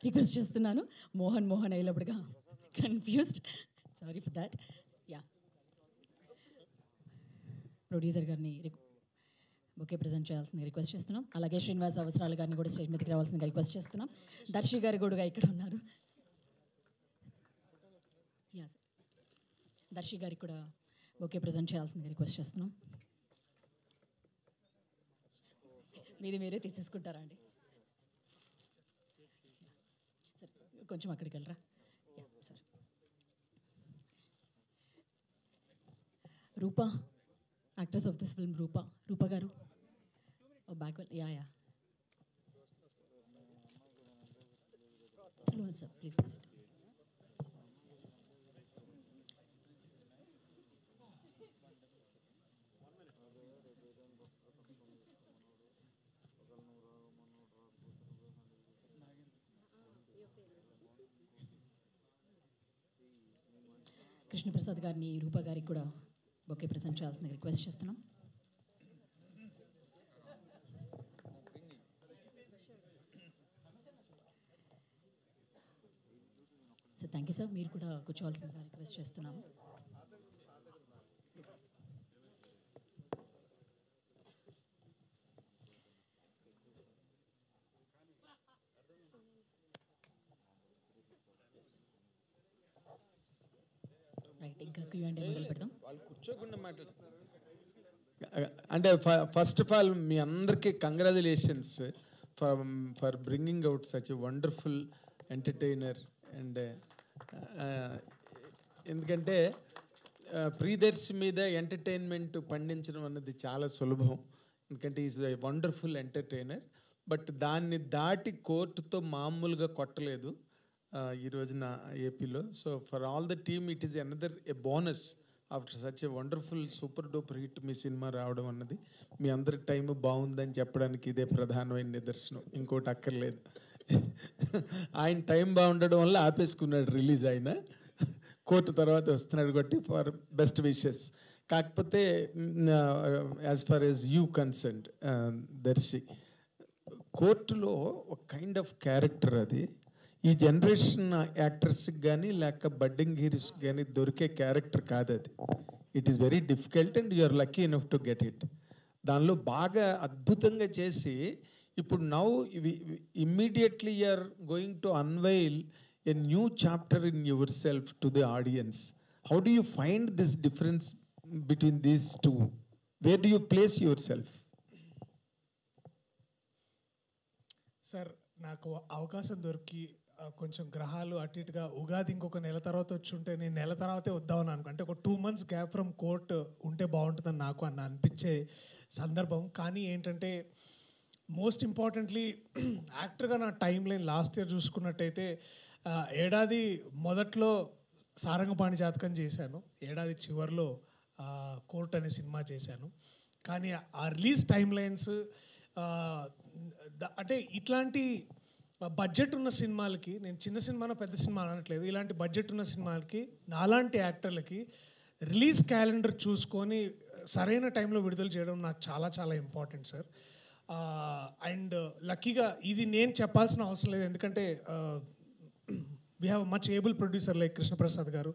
Request చేస్తున్నాను. మోహన్ అయ్యేటప్పుడుగా confused, sorry for that. Ya, producer గారిని బొకే ప్రజెంట్ చేయాల్సిందిగా రిక్వెస్ట్ చేస్తున్నాం. అలాగే శ్రీనివాస్ అవసరాల గారిని కూడా స్టేజ్ మీదకి రావాల్సిందిగా రిక్వెస్ట్ చేస్తున్నాం. దర్శి గారు కూడా ఇక్కడ ఉన్నారు. యా సార్, దర్శి గారికి కూడా బొకే ప్రజెంట్ చేయాల్సిందిగా రిక్వెస్ట్ చేస్తున్నాం. మీరే తీసేసుకుంటారా అండి? సరే, కొంచెం అక్కడికి వెళ్ళరా. Ya sir. Rupa, actress of this film, Rupa garu back. Ya sir, please please. Krishnaprasad గారిని రూపా గారికి కూడా బొకే ప్రజెంట్ చేయాల్సిన రిక్వెస్ట్ చేస్తున్నాం. సార్ థ్యాంక్ యూ సార్, మీరు కూడా కూర్చోవాల్సిందిగా రిక్వెస్ట్ చేస్తున్నాము. రైట్, ఇంకా క్యూఎండ్ మొదలు పెడదాం. వాళ్ళు కూర్చోకుండా మాట్లాడు. అంటే ఫస్ట్ ఆఫ్ ఆల్ మీ అందరికీ congratulations for bringing out such a wonderful entertainer. And ఎందుకంటే ప్రియదర్శి మీద ఎంటర్టైన్మెంట్ పండించడం అన్నది చాలా సులభం, ఎందుకంటే is a wonderful entertainer. But దాన్ని దాటి కోర్టుతో మామూలుగా కొట్టలేదు ఈ రోజున ఏపీలో. So for all the team it is another a bonus after such a wonderful super duper hit me cinema రావడం అన్నది. మీ అందరి టైం బాగుందని చెప్పడానికి ఇదే ప్రధానమైన నిదర్శనం, ఇంకోటి అక్కర్లేదు. ఆయన టైం బాగుండడం వల్ల ఆపేసుకున్నాడు రిలీజ్. ఆయన కోర్టు తర్వాత వస్తున్నాడు కాబట్టి ఫర్ బెస్ట్ విషెస్. కాకపోతే as far as you concerned Darshi, కోర్టులో ఒక కైండ్ ఆఫ్ క్యారెక్టర్ అది. ఈ జనరేషన్ యాక్టర్స్కి కానీ లేక బడ్డింగ్ హీరోస్కి కానీ దొరికే క్యారెక్టర్ కాదు అది. It is very difficult and you're lucky enough to get it. దానిలో బాగా అద్భుతంగా చేసి ఇప్పుడు now immediately you're going to unveil a new chapter in yourself to the audience. How do you find this difference between these two? Where do you place yourself? Sir, నాకు అవకాశం దొరికి కొంచెం గ్రహాలు అటు ఇటుగా ఉగాది ఇంకొక నెల తర్వాత వచ్చి ఉంటే నేను నెల తర్వాతే వద్దామని అనుకో, అంటే ఒక 2 months గ్యాప్ ఫ్రమ్ కోర్ట్ ఉంటే బాగుంటుందని నాకు అనిపించే సందర్భం. కానీ ఏంటంటే మోస్ట్ ఇంపార్టెంట్లీ యాక్టర్గా నా టైం లైన్ లాస్ట్ ఇయర్ చూసుకున్నట్టయితే ఏడాది మొదట్లో సారంగపాణి జాతకం చేశాను, ఏడాది చివరిలో కోర్ట్ అనే సినిమా చేశాను. కానీ ఆ రిలీజ్ టైం లైన్స్ అంటే ఇట్లాంటి బడ్జెట్ ఉన్న సినిమాలకి, నేను చిన్న సినిమానో పెద్ద సినిమా అనట్లేదు, ఇలాంటి బడ్జెట్ ఉన్న సినిమాలకి నాలాంటి యాక్టర్లకి రిలీజ్ క్యాలెండర్ చూసుకొని సరైన టైంలో విడుదల చేయడం నాకు చాలా చాలా ఇంపార్టెంట్ సార్. అండ్ లక్కీగా ఇది నేను చెప్పాల్సిన అవసరం లేదు, ఎందుకంటే we have much able producer like Krishnaprasad గారు.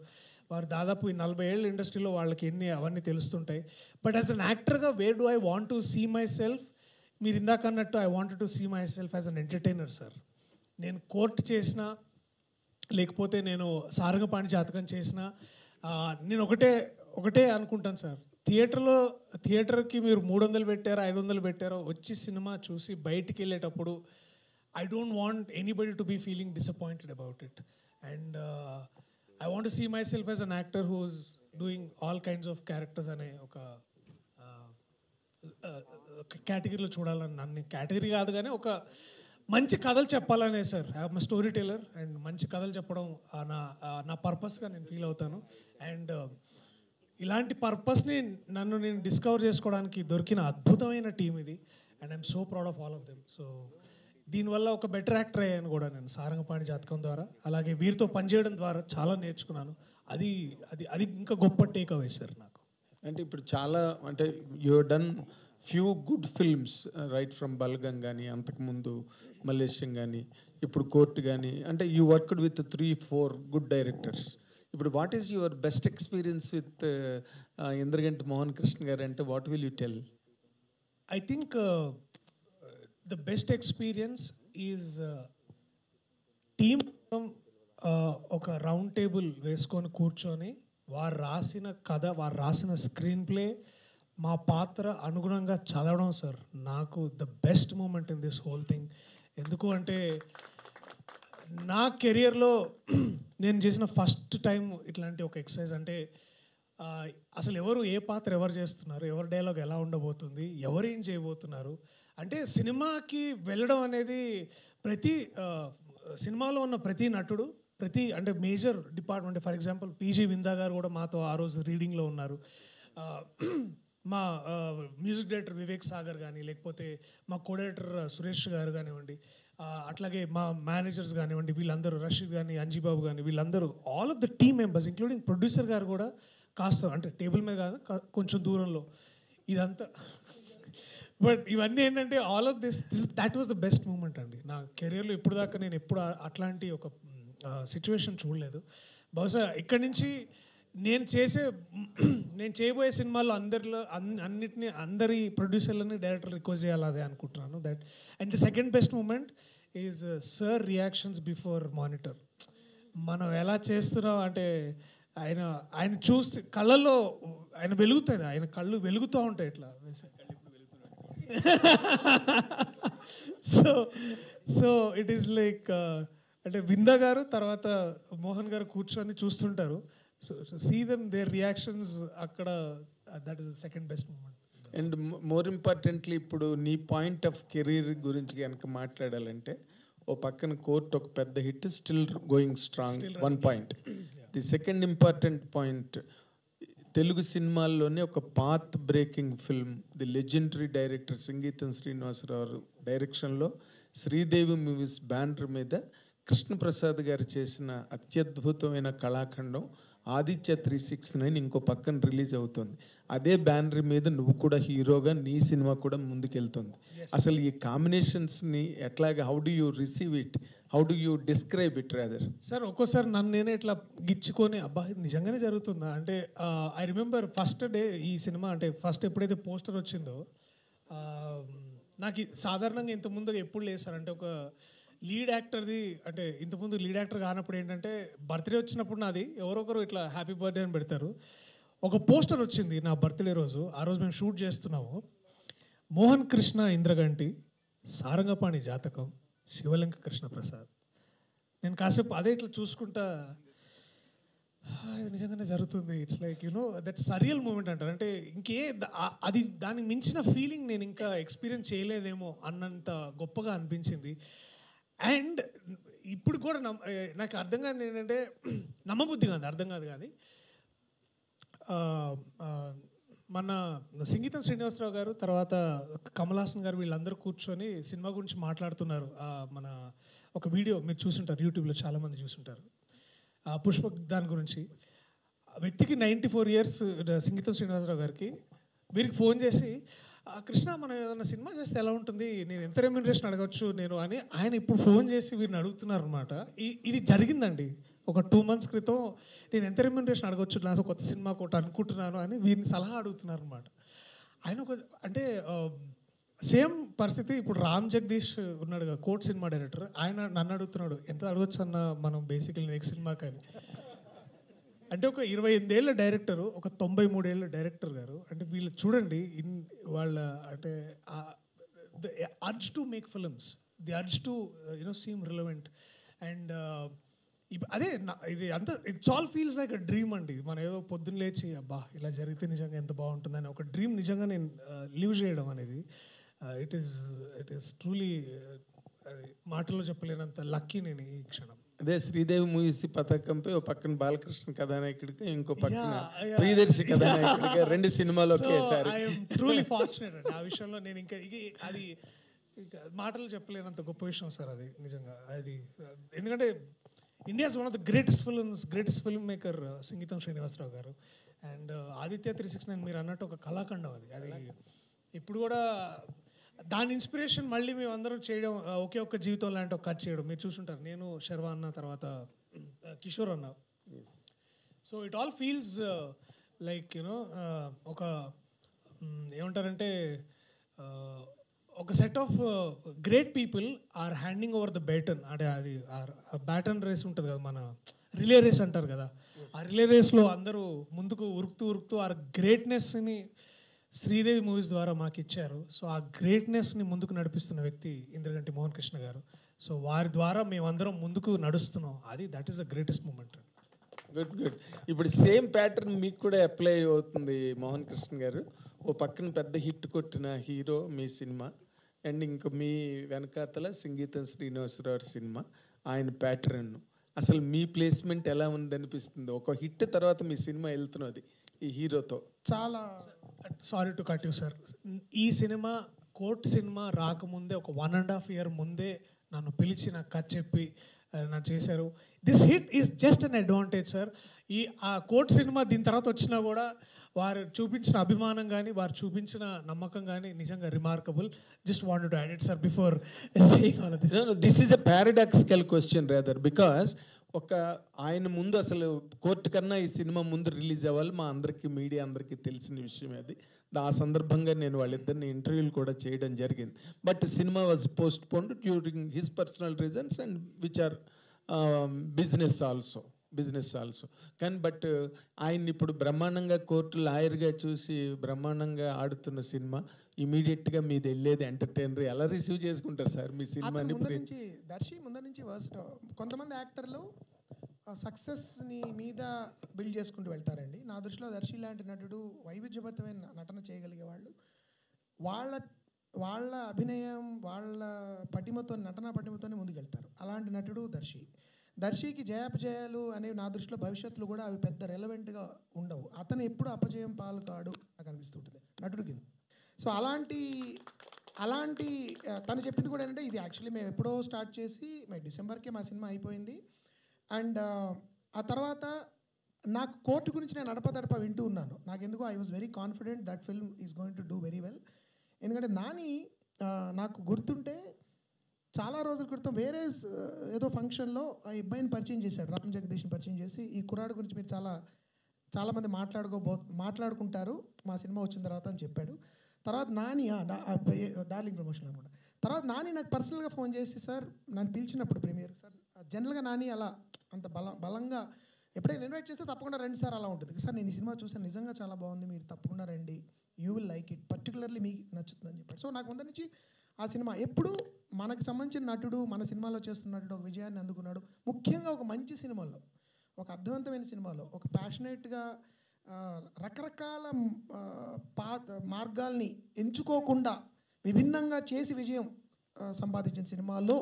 వారు దాదాపు ఈ 40 ఏళ్ళ ఇండస్ట్రీలో వాళ్ళకి అవన్నీ తెలుస్తుంటాయి. బట్ యాజ్ అన్ యాక్టర్గా where do I want to see myself? మీరు ఇందాక అన్నట్టు I wanted to see myself as an entertainer sir. నేను కోర్టు చేసిన, లేకపోతే నేను సారంగపాణి జాతకం చేసిన, నేను ఒకటే అనుకుంటాను సార్, థియేటర్కి మీరు 300 పెట్టారో 500 పెట్టారో వచ్చి సినిమా చూసి బయటికి వెళ్ళేటప్పుడు I don't want anybody to be feeling disappointed about it. And I want to see myself as an actor who is doing all kinds of characters అనే ఒక కేటగిరీలో చూడాలని, నన్ను కేటగిరీ కాదు కానీ ఒక మంచి కథలు చెప్పాలనే sir. I'm story teller and మంచి కథలు చెప్పడం నా పర్పస్గా నేను ఫీల్ అవుతాను. అండ్ ఇలాంటి పర్పస్ని నేను డిస్కవర్ చేసుకోవడానికి దొరికిన అద్భుతమైన టీం ఇది. And I'm so proud of all of them. So దీనివల్ల ఒక బెటర్ యాక్టర్ అయ్యాను కూడా నేను సారంగపాణి జాతకం ద్వారా. అలాగే వీరితో పనిచేయడం ద్వారా చాలా నేర్చుకున్నాను. అది అది అది ఇంకా గొప్ప టేక్ అవే సార్ నాకు. అంటే ఇప్పుడు చాలా అంటే you done few good films right from Balagam కానీ, అంతకుముందు మలేషియం కానీ, ఇప్పుడు కోర్టు కానీ, అంటే you worked with 3-4 good directors. ఇప్పుడు what is your best experience with Indraganti Mohan Krishna garu అంటే what will you tell? I think the best experience is team ఒక రౌండ్ టేబుల్ వేసుకొని కూర్చొని వారు రాసిన కథ, వారు రాసిన స్క్రీన్ ప్లే, మా పాత్ర అనుగుణంగా చదవడం సార్ నాకు the best moment in this whole thing. ఎందుకు అంటే నా కెరియర్లో నేను చేసిన ఫస్ట్ టైం ఇట్లాంటి ఒక ఎక్సర్సైజ్. అంటే అసలు ఎవరు ఏ పాత్ర ఎవరు చేస్తున్నారు, ఎవరి డైలాగ్ ఎలా ఉండబోతుంది, ఎవరు ఏం చేయబోతున్నారు అంటే సినిమాకి వెళ్ళడం అనేది ప్రతి సినిమాలో ఉన్న ప్రతి నటుడు, ప్రతి అంటే major department, for example PG Vinda garu కూడా మాతో ఆ రోజు రీడింగ్లో ఉన్నారు. మా మ్యూజిక్ డైరెక్టర్ వివేక్ సాగర్ కానీ, లేకపోతే మా కో డైరెక్టర్ సురేష్ గారు కానివ్వండి, అట్లాగే మా మేనేజర్స్ కానివ్వండి, వీళ్ళందరూ రషీద్ కానీ, అంజీబాబు కానీ, వీళ్ళందరూ all of the team members including producer గారు కూడా కాస్త అంటే టేబుల్ మీద కాదు కొంచెం దూరంలో ఇదంతా. బట్ ఇవన్నీ ఏంటంటే all of that was the best moment అండి నా కెరియర్లో. ఇప్పుడు దాకా నేను ఎప్పుడు అట్లాంటి ఒక సిచ్యువేషన్ చూడలేదు. బహుశా ఇక్కడి నుంచి నేను చేయబోయే సినిమాల్లో అన్నిటినీ అందరి ప్రొడ్యూసర్లని డైరెక్టర్ రిక్వెస్ట్ చేయాలి అదే అనుకుంటున్నాను. That and the second best moment is sir reactions before monitor. మనం ఎలా చేస్తున్నాం అంటే ఆయన చూస్తే కళ్ళల్లో ఆయన వెలుగుతుంది, ఆయన కళ్ళు వెలుగుతూ ఉంటాయి ఇట్లా. సో ఇట్ ఈస్ లైక్ అంటే విందా గారు తర్వాత మోహన్ గారు కూర్చొని చూస్తుంటారు. So see them their reactions అక్కడ, that is the second best moment. And more importantly ఇప్పుడు నీ పాయింట్ ఆఫ్ కెరీర్ గురించి కనుక మాట్లాడాలంటే ఓ పక్కన కోర్ట్ ఒక పెద్ద hit, still going strong, 1 point. The second important point, Telugu సినిమాల్లోనే ఒక path breaking film, the legendary director Singeetam Srinivasarao డైరెక్షన్లో శ్రీదేవి మూవీస్ బ్యానర్ మీద కృష్ణప్రసాద్ గారు చేసిన అత్యద్భుతమైన కళాఖండం ఆదిత్య 369 ఇంకో పక్కన రిలీజ్ అవుతుంది. అదే బ్యానర్ మీద నువ్వు కూడా హీరోగా నీ సినిమా కూడా ముందుకెళ్తుంది. అసలు ఈ కాంబినేషన్స్ని ఎట్లాగా, how do you receive it, how do you describe it rather? Sir ఒక్కోసారి నన్ను నేనే ఇట్లా గిచ్చుకొని అబ్బా ఇది నిజంగానే జరుగుతుందా అంటే, ఐ రిమెంబర్ ఫస్ట్ డే ఈ సినిమా అంటే ఫస్ట్ ఎప్పుడైతే పోస్టర్ వచ్చిందో నాకు సాధారణంగా ఇంతకుముందు ఎప్పుడు లేదు సార్. అంటే ఒక లీడ్ యాక్టర్ది అంటే ఇంతకుముందు లీడ్ యాక్టర్ కానప్పుడు ఏంటంటే బర్త్డే వచ్చినప్పుడు నాది ఎవరొకరు ఇట్లా హ్యాపీ బర్త్డే అని పెడతారు. ఒక పోస్టర్ వచ్చింది నా బర్త్డే రోజు. ఆ రోజు మేము షూట్ చేస్తున్నాము. మోహన్ కృష్ణ ఇంద్రగంటి, సారంగపాణి జాతకం, శివలింక కృష్ణప్రసాద్. నేను కాసేపు అదే ఇట్లా చూసుకుంటా ఇది నిజంగానే జరుగుతుంది. It's like you know that surreal moment అంటారు. అంటే అది దానికి మించిన ఫీలింగ్ నేను ఇంకా ఎక్స్పీరియన్స్ చేయలేదేమో అన్నంత గొప్పగా అనిపించింది. అండ్ ఇప్పుడు కూడా నాకు అర్థం కాదు ఏంటంటే నమ్మబుద్ధి కాదు, అర్థం కాదు. కానీ మన సంగీతం శ్రీనివాసరావు గారు తర్వాత కమల్ హాసన్ గారు వీళ్ళందరూ కూర్చొని సినిమా గురించి మాట్లాడుతున్నారు. మన ఒక వీడియో మీరు చూసుంటారు, యూట్యూబ్లో చాలామంది చూసుంటారు, పుష్పక్ దాని గురించి. వ్యక్తికి 94 years సంగీతం శ్రీనివాసరావు గారికి వీరికి ఫోన్ చేసి కృష్ణ మనం ఏదైనా సినిమా చేస్తే ఎలా ఉంటుంది, నేను ఎంత రెమ్యూనరేషన్ అడగచ్చు నేను అని ఆయన ఇప్పుడు ఫోన్ చేసి వీరిని అడుగుతున్నారు అనమాట. ఇది జరిగిందండి ఒక 2 months క్రితం. నేను ఎంత రెమ్యూనరేషన్ అడగచ్చు నాకు కొత్త సినిమా ఒకటి అనుకుంటున్నాను అని వీరిని సలహా అడుగుతున్నారు అనమాట. ఆయన ఒక అంటే సేమ్ పరిస్థితి ఇప్పుడు రామ్ జగదీష్ ఉన్నాడు కదా, కోర్ట్ సినిమా డైరెక్టర్. ఆయన నన్ను అడుగుతున్నాడు ఎంత అడగచ్చు అన్న మనం బేసికలీ నెక్స్ట్ సినిమా కానీ. అంటే ఒక 28 ఏళ్ల డైరెక్టరు, ఒక 93 ఏళ్ల డైరెక్టర్ గారు. అంటే వీళ్ళు చూడండి వాళ్ళ అంటే the urge to make films, the urge to seem relevant. And అదే ఇది అంతా it's all feels like a dream అండి. మనం ఏదో పొద్దున్న లేచి అబ్బా ఇలా జరిగితే నిజంగా ఎంత బాగుంటుందని ఒక డ్రీమ్ నిజంగా నేను లివ్ చేయడం అనేది ఇట్ ఈస్ ట్రూలీ మాటల్లో చెప్పలేనంత లక్కీ నేను ఈ క్షణం. అదే శ్రీదేవి మూవీస్ పథకంపై ఒక పక్కన బాలకృష్ణ కథానాయకుడికి, ఇంకో పక్కన ప్రియదర్శి కథానాయకుడికి 2 సినిమాలు ఒకేసారి. ట్రూలీ ఫార్చునేట్ అండి ఆ విషయంలో. నేను ఇంకా అది మాటలు చెప్పలేనంత గొప్ప విషయం సార్ అది నిజంగా. అది ఎందుకంటే India's one of the greatest film maker సంగీతం శ్రీనివాసరావు గారు. అండ్ ఆదిత్య 369 మీరు అన్నట్టు ఒక కళాఖండం అది. ఇప్పుడు కూడా దాని ఇన్స్పిరేషన్ మళ్ళీ మేము అందరం చేయడం, ఒకే ఒక్క జీవితం లాంటి ఒక కథ చేయడం. మీరు చూసుంటారు, నేను శర్వా అన్న తర్వాత కిషోర్ అన్న. So it all feels like you know ఒక ఏమంటారంటే ఒక set of great people are handing over the baton. అంటే అది బ్యాటన్ రేస్ ఉంటుంది కదా, మన రిలే రేస్ అంటారు కదా, ఆ రిలే రేస్లో అందరూ ముందుకు ఉరుకుతూ ఆ గ్రేట్నెస్ని శ్రీదేవి మూవీస్ ద్వారా మాకు ఇచ్చారు. సో ఆ గ్రేట్నెస్ని ముందుకు నడిపిస్తున్న వ్యక్తి ఇంద్రగంటి మోహన్ కృష్ణ గారు. సో వారి ద్వారా మేమందరం ముందుకు నడుస్తున్నాం. That is the greatest moment. Good. ఇప్పుడు సేమ్ ప్యాటర్న్ మీకు కూడా అప్లై అవుతుంది మోహన్ కృష్ణ గారు. ఓ పక్కన పెద్ద హిట్ కొట్టిన హీరో మీ సినిమా, అండ్ ఇంక మీ వెనకాతల సంగీతం శ్రీనివాసరావు సినిమా, ఆయన ప్యాటర్న్. అసలు మీ ప్లేస్మెంట్ ఎలా ఉంది అనిపిస్తుంది? ఒక హిట్ తర్వాత మీ సినిమా వెళ్తున్నది ఈ హీరోతో. చాలా sorry to cut you sir, ఈ సినిమా కోర్ట్ సినిమా రాకముందే ఒక 1.5 year ముందే నన్ను పిలిచి నాకు కథ చెప్పి నాకు చేశారు. This hit is just an advantage sir. ఆ కోర్ట్ సినిమా దీని తర్వాత వచ్చినా కూడా వారు చూపించిన అభిమానం కానీ వారు చూపించిన నమ్మకం కానీ నిజంగా remarkable. Just wanted to add it sir before saying all of this. This is a paradoxical question rather, because ఒక ఆయన ముందు అసలు కోర్టు కన్నా ఈ సినిమా ముందు రిలీజ్ అవ్వాలి, మా అందరికీ మీడియా అందరికీ తెలిసిన విషయం అది. ఆ సందర్భంగా నేను వాళ్ళిద్దరిని ఇంటర్వ్యూలు కూడా చేయడం జరిగింది. But cinema was postponed during his personal reasons and which are business also. కానీ బట్ ఆయన ఇప్పుడు బ్రహ్మాండంగా కోర్టు లాయర్గా చూసి బ్రహ్మాండంగా ఆడుతున్న సినిమా, ఇమీడియట్గా మీది వెళ్ళేది ఎంటర్టైనర్. ఎలా రిసీవ్ చేసుకుంటారు సార్ మీ సినిమాని? దర్శి ముందు నుంచి కొంతమంది యాక్టర్లు సక్సెస్ని మీద బిల్డ్ చేసుకుంటూ వెళ్తారండి. నా దృష్టిలో దర్శి లాంటి నటుడు వైవిధ్యభరితమైన నటన చేయగలిగే వాళ్ళు, వాళ్ళ అభినయం వాళ్ళ నటనా పటిమతోనే ముందుకెళ్తారు. అలాంటి నటుడు దర్శికి జయాపజయాలు అనేవి నా దృష్టిలో భవిష్యత్తులో కూడా అవి పెద్ద రెలవెంట్గా ఉండవు. అతను ఎప్పుడు అపజయం పాలు కాడు నాకు అనిపిస్తుంటుంది నటుడు కింద. సో అలాంటి తను చెప్పింది కూడా ఏంటంటే, ఇది యాక్చువల్లీ మేము ఎప్పుడో స్టార్ట్ చేసి డిసెంబర్కే మా సినిమా అయిపోయింది. అండ్ ఆ తర్వాత నాకు కోర్టు గురించి నేను అడపదడప వింటూ ఉన్నాను. నాకు ఎందుకో I was very confident that film is going to do very well. ఎందుకంటే నాని నాకు గుర్తుంటే చాలా రోజుల క్రితం వేరే ఏదో ఫంక్షన్లో ఆ అబ్బాయిని పరిచయం చేశాడు, రామ్ జగదీష్ని పరిచయం చేసి, ఈ కుర్రాడు గురించి మీరు చాలామంది మాట్లాడుకుంటారు మా సినిమా వచ్చిన తర్వాత అని చెప్పాడు. తర్వాత నాని డార్లింగ్ ప్రమోషన్ అనుకుంటా. తర్వాత నాని నాకు పర్సనల్గా ఫోన్ చేసి, సార్ నన్ను పిలిచినప్పుడు ప్రీమియర్ సార్, జనరల్గా నాని అలా అంత బలంగా ఎప్పుడైనా ఇన్వైట్ చేస్తే తప్పకుండా రండి సార్ అలా ఉంటుంది. సార్ నేను ఈ సినిమా చూసాను, నిజంగా చాలా బాగుంది, మీరు తప్పకుండా రండి, you will like it, particularly మీకు నచ్చుతుందని చెప్పాడు. సో నాకు ముందు నుంచి ఆ సినిమా ఎప్పుడు మనకు సంబంధించిన నటుడు మన సినిమాలో చేస్తున్న నటుడు ఒక విజయాన్ని అందుకున్నాడు. ముఖ్యంగా ఒక మంచి సినిమాలో, ఒక అర్థవంతమైన సినిమాలో, ఒక ప్యాషనేట్గా రకరకాల మార్గాల్ని ఎంచుకోకుండా విభిన్నంగా చేసి విజయం సంపాదించిన సినిమాలో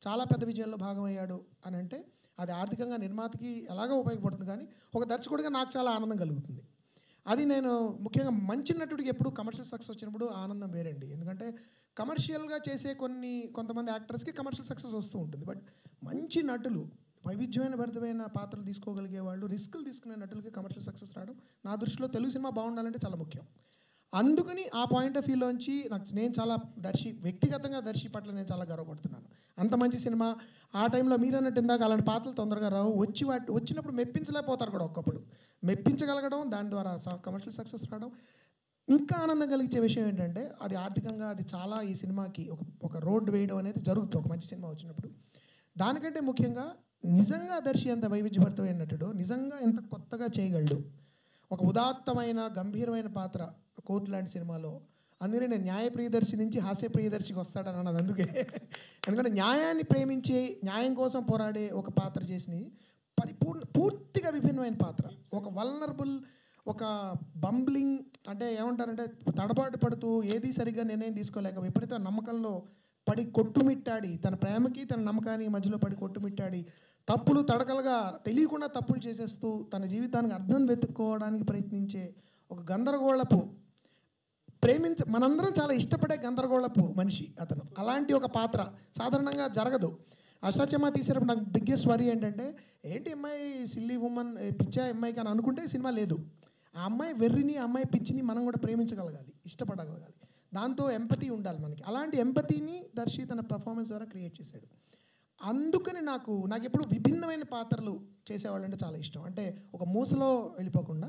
చాలా పెద్ద విజయంలో భాగమయ్యాడు అని అంటే అది ఆర్థికంగా నిర్మాతకి ఎలాగో ఉపయోగపడుతుంది, కానీ ఒక దర్శకుడిగా నాకు చాలా ఆనందం కలుగుతుంది. అది నేను ముఖ్యంగా మంచి నటుడికి ఎప్పుడు కమర్షియల్ సక్సెస్ వచ్చినప్పుడు ఆనందం వేరండి. ఎందుకంటే కమర్షియల్గా చేసే కొంతమంది యాక్టర్స్కి కమర్షియల్ సక్సెస్ వస్తూ ఉంటుంది. బట్ మంచి నటులు, వైవిధ్యమైన భరితమైన పాత్రలు తీసుకోగలిగే వాళ్ళు, రిస్కులు తీసుకునే నటులకి కమర్షియల్ సక్సెస్ రావడం నా దృష్టిలో తెలుగు సినిమా బాగుండాలంటే చాలా ముఖ్యం. అందుకని ఆ పాయింట్ ఆఫ్ వ్యూలోంచి నేను చాలా వ్యక్తిగతంగా దర్శి పట్ల నేను చాలా గర్వపడుతున్నాను. అంత మంచి సినిమా ఆ టైంలో మీరు అన్నట్టు ఇందాక అలాంటి పాత్రలు తొందరగా రావు, వచ్చినప్పుడు మెప్పించలేకపోతారు కూడా, ఒక్కప్పుడు మెప్పించగలగడం, దాని ద్వారా కమర్షియల్ సక్సెస్ రావడం. ఇంకా ఆనందం కలిగించే విషయం ఏంటంటే అది ఆర్థికంగా అది చాలా ఈ సినిమాకి ఒక రోడ్ వేయడం అనేది జరుగుతుంది ఒక మంచి సినిమా వచ్చినప్పుడు. దానికంటే ముఖ్యంగా నిజంగా దర్శి ఎంత వైవిధ్యభరితమైన నటుడు, నిజంగా ఎంత కొత్తగా చేయగలడు. ఒక ఉదాత్తమైన గంభీరమైన పాత్ర కోర్టు లాంటి సినిమాలో. అందుకనే నేను న్యాయ ప్రియదర్శి నుంచి హాస్య ప్రియదర్శికి వస్తాడని అన్నది అందుకే. ఎందుకంటే న్యాయాన్ని ప్రేమించి న్యాయం కోసం పోరాడే ఒక పాత్ర చేసి పూర్తిగా విభిన్నమైన పాత్ర, ఒక వల్నరబుల్, ఒక బంబ్లింగ్, అంటే ఏమంటారంటే తడబాటు పడుతూ ఏది సరిగ్గా నిర్ణయం తీసుకోలేక విపరీత నమ్మకంలో పడి కొట్టుమిట్టాడి, తన ప్రేమకి తన నమ్మకానికి మధ్యలో పడి కొట్టుమిట్టాడి తప్పులు తడకలుగా తెలియకుండా తప్పులు చేసేస్తూ తన జీవితానికి అర్థం వెతుక్కోవడానికి ప్రయత్నించే ఒక గందరగోళపు మనందరం చాలా ఇష్టపడే గందరగోళపు మనిషి అతను. అలాంటి ఒక పాత్ర సాధారణంగా జరగదు. అష్టాచమ్మా తీసేటప్పుడు నాకు బిగ్గెస్ట్ వరీ ఏంటంటే, ఏంటి అమ్మాయి సిల్లీ ఉమెన్, పిచ్చా అమ్మాయికి అని అనుకుంటే సినిమా లేదు. ఆ అమ్మాయి వెర్రిని, ఆ అమ్మాయి పిచ్చిని మనం కూడా ప్రేమించగలగాలి, ఇష్టపడగలగాలి. దాంతో ఎంపతి ఉండాలి మనకి. అలాంటి ఎంపతిని దర్శి తన పర్ఫార్మెన్స్ ద్వారా క్రియేట్ చేశాడు. అందుకని నాకు ఎప్పుడు విభిన్నమైన పాత్రలు చేసేవాళ్ళు అంటే చాలా ఇష్టం. అంటే ఒక మూసలో వెళ్ళిపోకుండా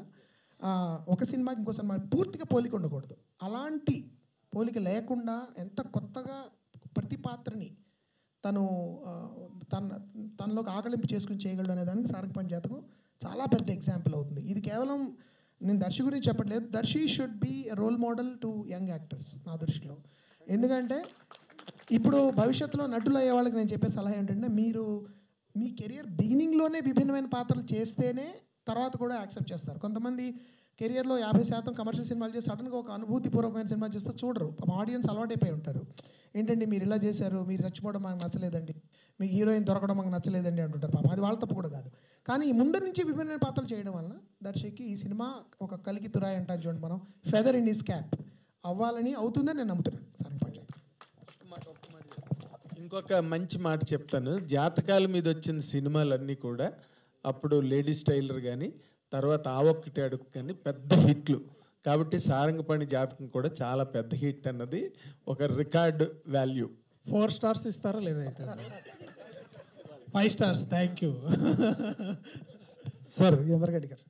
ఒక సినిమాకి ఇంకో సినిమా పూర్తిగా పోలిక ఉండకూడదు. అలాంటి పోలిక లేకుండా ఎంత కొత్తగా ప్రతి పాత్రని తనలోకి ఆకలింపు చేసుకుని చేయగలడు అనే దానికి సారంగపాణి జాతకం చాలా పెద్ద ఎగ్జాంపుల్ అవుతుంది. ఇది కేవలం నేను దర్శి గురించి చెప్పట్లేదు. Darshi should be role model to young actors నా దృష్టిలో. ఎందుకంటే ఇప్పుడు భవిష్యత్తులో నటులు అయ్యే వాళ్ళకి నేను చెప్పే సలహా ఏంటంటే, మీరు మీ కెరియర్ బిగినింగ్లోనే విభిన్నమైన పాత్రలు చేస్తేనే తర్వాత కూడా యాక్సెప్ట్ చేస్తారు. కొంతమంది కెరియర్లో 50% కమర్షియల్ సినిమాలు చేసి సడన్గా ఒక అనుభూతిపూర్వకమైన సినిమా చేస్తే చూడరు. ఆడియన్స్ అలవాటైపోయి ఉంటారు. ఏంటండి మీరు ఇలా చేశారు, మీరు చచ్చిపోవడం మాకు నచ్చలేదండి, మీకు హీరోయిన్ దొరకడం మాకు నచ్చలేదండి అంటుంటారు. పాపం అది వాళ్ళ తప్పు కూడా కాదు. కానీ ఈ ముందర నుంచి విభిన్న పాత్రలు చేయడం వలన దర్శకి ఈ సినిమా ఒక కలికి తురాయి అంటాం చూడండి మనం, ఫెదర్ ఇన్ హిస్ క్యాప్ అవ్వాలని అవుతుందని నేను నమ్ముతున్నాను. ఇంకొక మంచి మాట చెప్తాను. జాతకాల మీద వచ్చిన సినిమాలన్నీ కూడా అప్పుడు లేడీస్ టైలర్ కానీ తర్వాత ఆ ఒక్కటి అడుగు కానీ పెద్ద హిట్లు. కాబట్టి సారంగపాణి జాతకం కూడా చాలా పెద్ద హిట్ అన్నది ఒక రికార్డ్ వాల్యూ. 4 stars ఇస్తారా లేదా? అయితే 5 stars. Thank you sir. Indraganti గారు,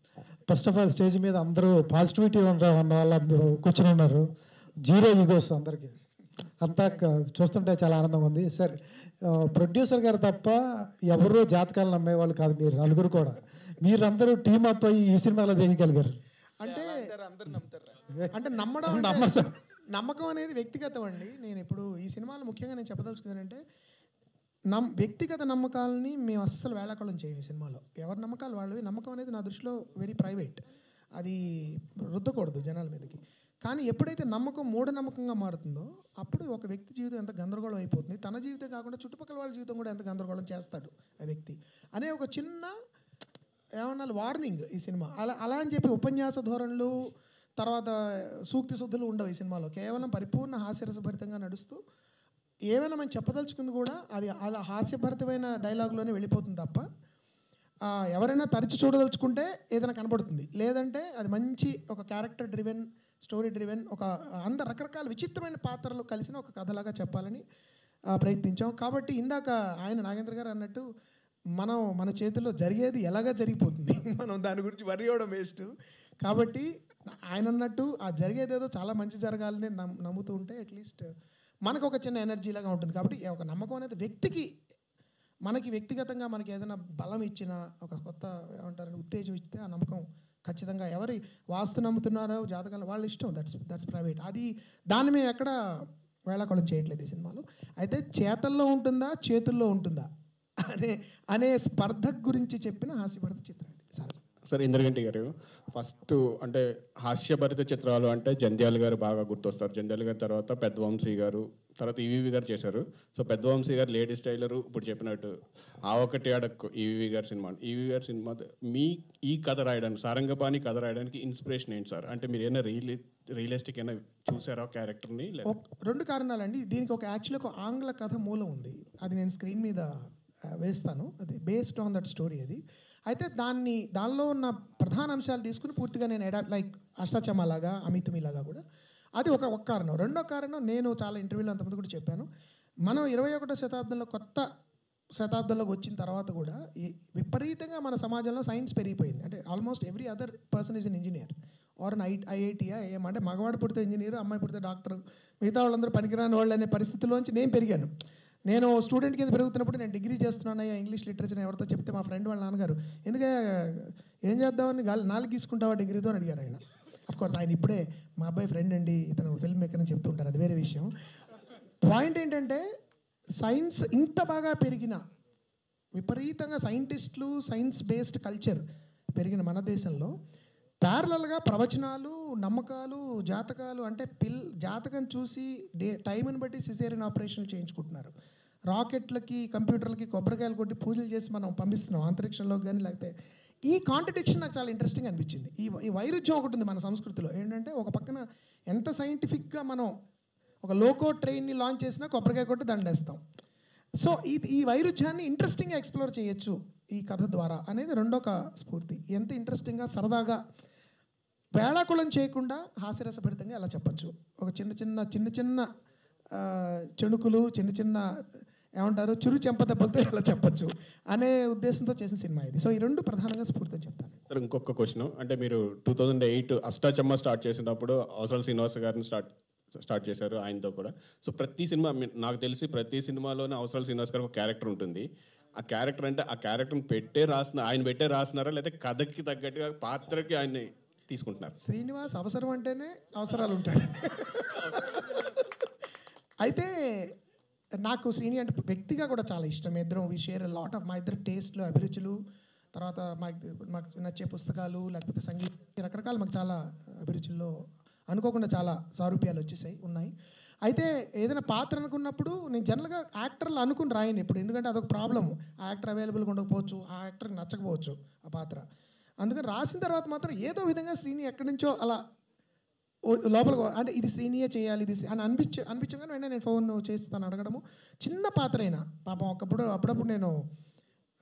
ఫస్ట్ ఆఫ్ ఆల్ స్టేజ్ మీద అందరూ పాజిటివిటీ ఉన్న వాళ్ళందరూ కూర్చొని ఉన్నారు. జీరో ఈగోస్ అందరికీ. అంతా చూస్తుంటే చాలా ఆనందంగా ఉంది. సార్, ప్రొడ్యూసర్ గారు తప్ప ఎవరూ జాతకాలు నమ్మేవాళ్ళు కాదు. మీరు నలుగురు కూడా, మీరందరూ టీమ్ అప్ అయ్యి ఈ సినిమాలో దిగగలిగారు. అంటే నమ్మకం అనేది వ్యక్తిగతం అండి. నేను ఇప్పుడు ఈ సినిమాలో ముఖ్యంగా నేను చెప్పదలుచుకున్నానంటే, వ్యక్తిగత నమ్మకాలని మేము అస్సలు వేళాకోళం చేయం ఈ సినిమాలో. ఎవరి నమ్మకాలు వాళ్ళవి. నమ్మకం అనేది నా దృష్టిలో వెరీ ప్రైవేట్. అది రుద్దకూడదు జనాల మీదకి. కానీ ఎప్పుడైతే నమ్మకం మూఢనమ్మకంగా మారుతుందో అప్పుడు ఒక వ్యక్తి జీవితం ఎంత గందరగోళం అయిపోతుంది. తన జీవితం కాకుండా చుట్టుపక్కల వాళ్ళ జీవితం కూడా ఎంత గందరగోళం చేస్తాడు ఆ వ్యక్తి అనే ఒక చిన్న ఏమన్నా వార్నింగ్ ఈ సినిమా. అలా అని చెప్పి ఉపన్యాస ధోరణులు తర్వాత సూక్తి శుద్ధులు ఉండవు ఈ సినిమాలో. కేవలం పరిపూర్ణ హాస్యరసభరితంగా నడుస్తూ ఏమైనా మనం చెప్పదలుచుకుంది కూడా అది అలా హాస్యభరితమైన డైలాగ్లోనే వెళ్ళిపోతుంది తప్ప ఎవరైనా తరచి చూడదలుచుకుంటే ఏదైనా కనబడుతుంది. లేదంటే అది మంచి ఒక క్యారెక్టర్ డ్రివెన్, స్టోరీ డ్రివెన్, ఒక రకరకాల విచిత్రమైన పాత్రలు కలిసిన ఒక కథలాగా చెప్పాలని ప్రయత్నించాం. కాబట్టి ఇందాక ఆయన నాగేంద్ర గారు అన్నట్టు మన చేతుల్లో జరిగేది ఎలాగా జరిగిపోతుంది, మనం దాని గురించి వరి అవ్వడం వేస్ట్. కాబట్టి ఆయన అన్నట్టు ఆ జరిగేదేదో చాలా మంచి జరగాలని నమ్ముతూ ఉంటే అట్లీస్ట్ మనకు ఒక చిన్న ఎనర్జీలాగా ఉంటుంది. కాబట్టి ఒక నమ్మకం అనేది మనకి వ్యక్తిగతంగా మనకి ఏదైనా బలం ఇచ్చినా, ఒక కొత్త ఏమంటారు ఉత్తేజం ఇస్తే ఆ నమ్మకం ఖచ్చితంగా ఎవరి వాస్తు నమ్ముతున్నారో జాతకాలు వాళ్ళ ఇష్టం. That's private. దాన్ని మేము ఎక్కడ వేళాకోళం చేయట్లేదు ఈ సినిమాలో. అయితే చేతల్లో ఉంటుందా చేతుల్లో ఉంటుందా అనే స్పర్ధ గురించి చెప్పిన హాస్యభరిత చిత్రం ఇది. సార్, ఇంద్రగంటి గారు, ఫస్ట్ అంటే హాస్యభరిత చిత్రాలు అంటే జంధ్యాల గారు బాగా గుర్తొస్తారు. జంధ్యాల గారి తర్వాత పెద్దవంశీ గారు, తర్వాత ఈవీవి గారు చేశారు. సో పెద్దవంశీ గారు లేడీస్ టైలరు, ఇప్పుడు చెప్పినట్టు ఆ ఒకటి అడక్కు ఈవీవి గారి సినిమా మీ ఈ కథ రాయడానికి, సారంగపాణి కథ రాయడానికి ఇన్స్పిరేషన్ ఏంటి సార్? అంటే మీరు ఏమైనా రియలిస్టిక్ అయినా చూసారా క్యారెక్టర్ని? 2 కారణాలండి. దీనికి యాక్చువల్లీ ఒక ఆంగ్ల కథ మూలం ఉంది. అది నేను స్క్రీన్ మీద వేస్తాను. అది బేస్డ్ ఆన్ దట్ స్టోరీ. అది అయితే దానిలో ఉన్న ప్రధాన అంశాలు తీసుకుని పూర్తిగా నేను లైక్ అష్టాచమ్మలాగా, అమితుమిలాగా కూడా అది ఒక కారణం. రెండో కారణం, నేను చాలా ఇంటర్వ్యూలో అంతమంది కూడా చెప్పాను, మనం 21వ శతాబ్దంలో కొత్త శతాబ్దంలోకి వచ్చిన తర్వాత కూడా విపరీతంగా మన సమాజంలో సైన్స్ పెరిగిపోయింది. అంటే almost every other person is an engineer or an ఐఐటీయా ఏమంటే మగవాడు పుడితే ఇంజనీర్, అమ్మాయి పుడితే డాక్టర్, మిగతా వాళ్ళందరూ పనికిరాని వాళ్ళు అనే పరిస్థితిలోంచి నేను పెరిగాను. నేను స్టూడెంట్ కింద పెరుగుతున్నప్పుడు నేను డిగ్రీ చేస్తున్నానయ్యా ఇంగ్లీష్ లిటరేచర్ ఎవరితో చెప్తే మా ఫ్రెండ్ వాళ్ళ నాన్నగారు ఎందుకే ఏం చేద్దామని 4 గీసుకుంటావా డిగ్రీతో అని అడిగారు ఆయన. అఫ్కోర్స్ ఆయన ఇప్పుడే మా అబ్బాయి ఫ్రెండ్ అండి, ఇతను ఫిల్మ్ మేకర్ అని చెప్తుంటారు, అది వేరే విషయం. పాయింట్ ఏంటంటే సైన్స్ ఇంత బాగా పెరిగిన, విపరీతంగా సైంటిస్టులు, సైన్స్ బేస్డ్ కల్చర్ పెరిగిన మన దేశంలో ప్యారలల్గా ప్రవచనాలు, నమ్మకాలు, జాతకాలు అంటే జాతకం చూసి టైంని బట్టి సిజేరియన్ ఆపరేషన్ చేయించుకుంటున్నారు. రాకెట్లకి, కంప్యూటర్లకి కొబ్బరికాయలు కొట్టి పూజలు చేసి మనం పంపిస్తున్నాం అంతరిక్షంలోకి కానీ. లేకపోతే ఈ కాంట్రడిక్షన్ నాకు చాలా ఇంట్రెస్టింగ్ అనిపించింది. ఈ వైరుధ్యం ఒకటి ఉంది మన సంస్కృతిలో. ఏంటంటే ఒక పక్కన ఎంత సైంటిఫిక్గా మనం ఒక లోకో ట్రైన్ని లాంచ్ చేసినా కొబ్బరికాయ కొట్టి దండేస్తాం. సో ఈ వైరుధ్యాన్ని ఇంట్రెస్టింగ్గా ఎక్స్ప్లోర్ చేయొచ్చు ఈ కథ ద్వారా అనేది రెండో స్ఫూర్తి. ఎంత ఇంట్రెస్టింగ్గా సరదాగా వేళాకుళం చేయకుండా హాస్యరసభరితంగా ఎలా చెప్పచ్చు, ఒక చిన్న చిన్న చెణుకులు, చిన్న ఏమంటారు చిరు చెంపదెబ్బలతో ఎలా చెప్పచ్చు అనే ఉద్దేశంతో చేసిన సినిమా ఇది. సో ఈ రెండు ప్రధానంగా స్ఫూర్తితో చెప్తాను. సార్ ఇంకొక క్వశ్చన్, అంటే మీరు 2008 అష్టాచమ్మ స్టార్ట్ చేసినప్పుడు అవసరాల శ్రీనివాస్ గారిని స్టార్ట్ చేశారు, ఆయనతో కూడా. సో ప్రతి సినిమా నాకు తెలిసి ప్రతి సినిమాలోనే అవసరాల శ్రీనివాస్ గారికి ఒక క్యారెక్టర్ ఉంటుంది. ఆ క్యారెక్టర్ అంటే ఆ క్యారెక్టర్ని ఆయన పెట్టే రాసినారా, లేదా కథకి తగ్గట్టుగా పాత్రకి ఆయన్ని తీసుకుంటున్నారు? శ్రీనివాస్ అవసరం అంటేనే అవసరాలు ఉంటాయి. అయితే నాకు శ్రీని అంటే వ్యక్తిగా కూడా చాలా ఇష్టం. ఇద్దరం వి షేర్ లాట్ ఆఫ్ మా ఇద్దరు టేస్ట్లు, అభిరుచులు, తర్వాత మాకు నచ్చే పుస్తకాలు, లేకపోతే సంగీతం, రకరకాల మాకు చాలా అభిరుచుల్లో అనుకోకుండా చాలా సారూప్యాలు ఉన్నాయి. అయితే ఏదైనా పాత్ర అనుకున్నప్పుడు నేను జనరల్గా యాక్టర్లు అనుకుని రాయను ఇప్పుడు, ఎందుకంటే అదొక ప్రాబ్లమ్. ఆ యాక్టర్ అవైలబుల్గా ఉండకపోవచ్చు, ఆ యాక్టర్కి నచ్చకపోవచ్చు ఆ పాత్ర. అందుకని రాసిన తర్వాత మాత్రం ఏదో విధంగా శ్రీని ఎక్కడి నుంచో అలా లోపల అంటే ఇది శ్రీనియే చేయాలి ఇది అని అనిపించగానే వెంటనే నేను ఫోన్ చేస్తాను అడగడము. చిన్న పాత్ర అయినా పాపం అప్పుడప్పుడు నేను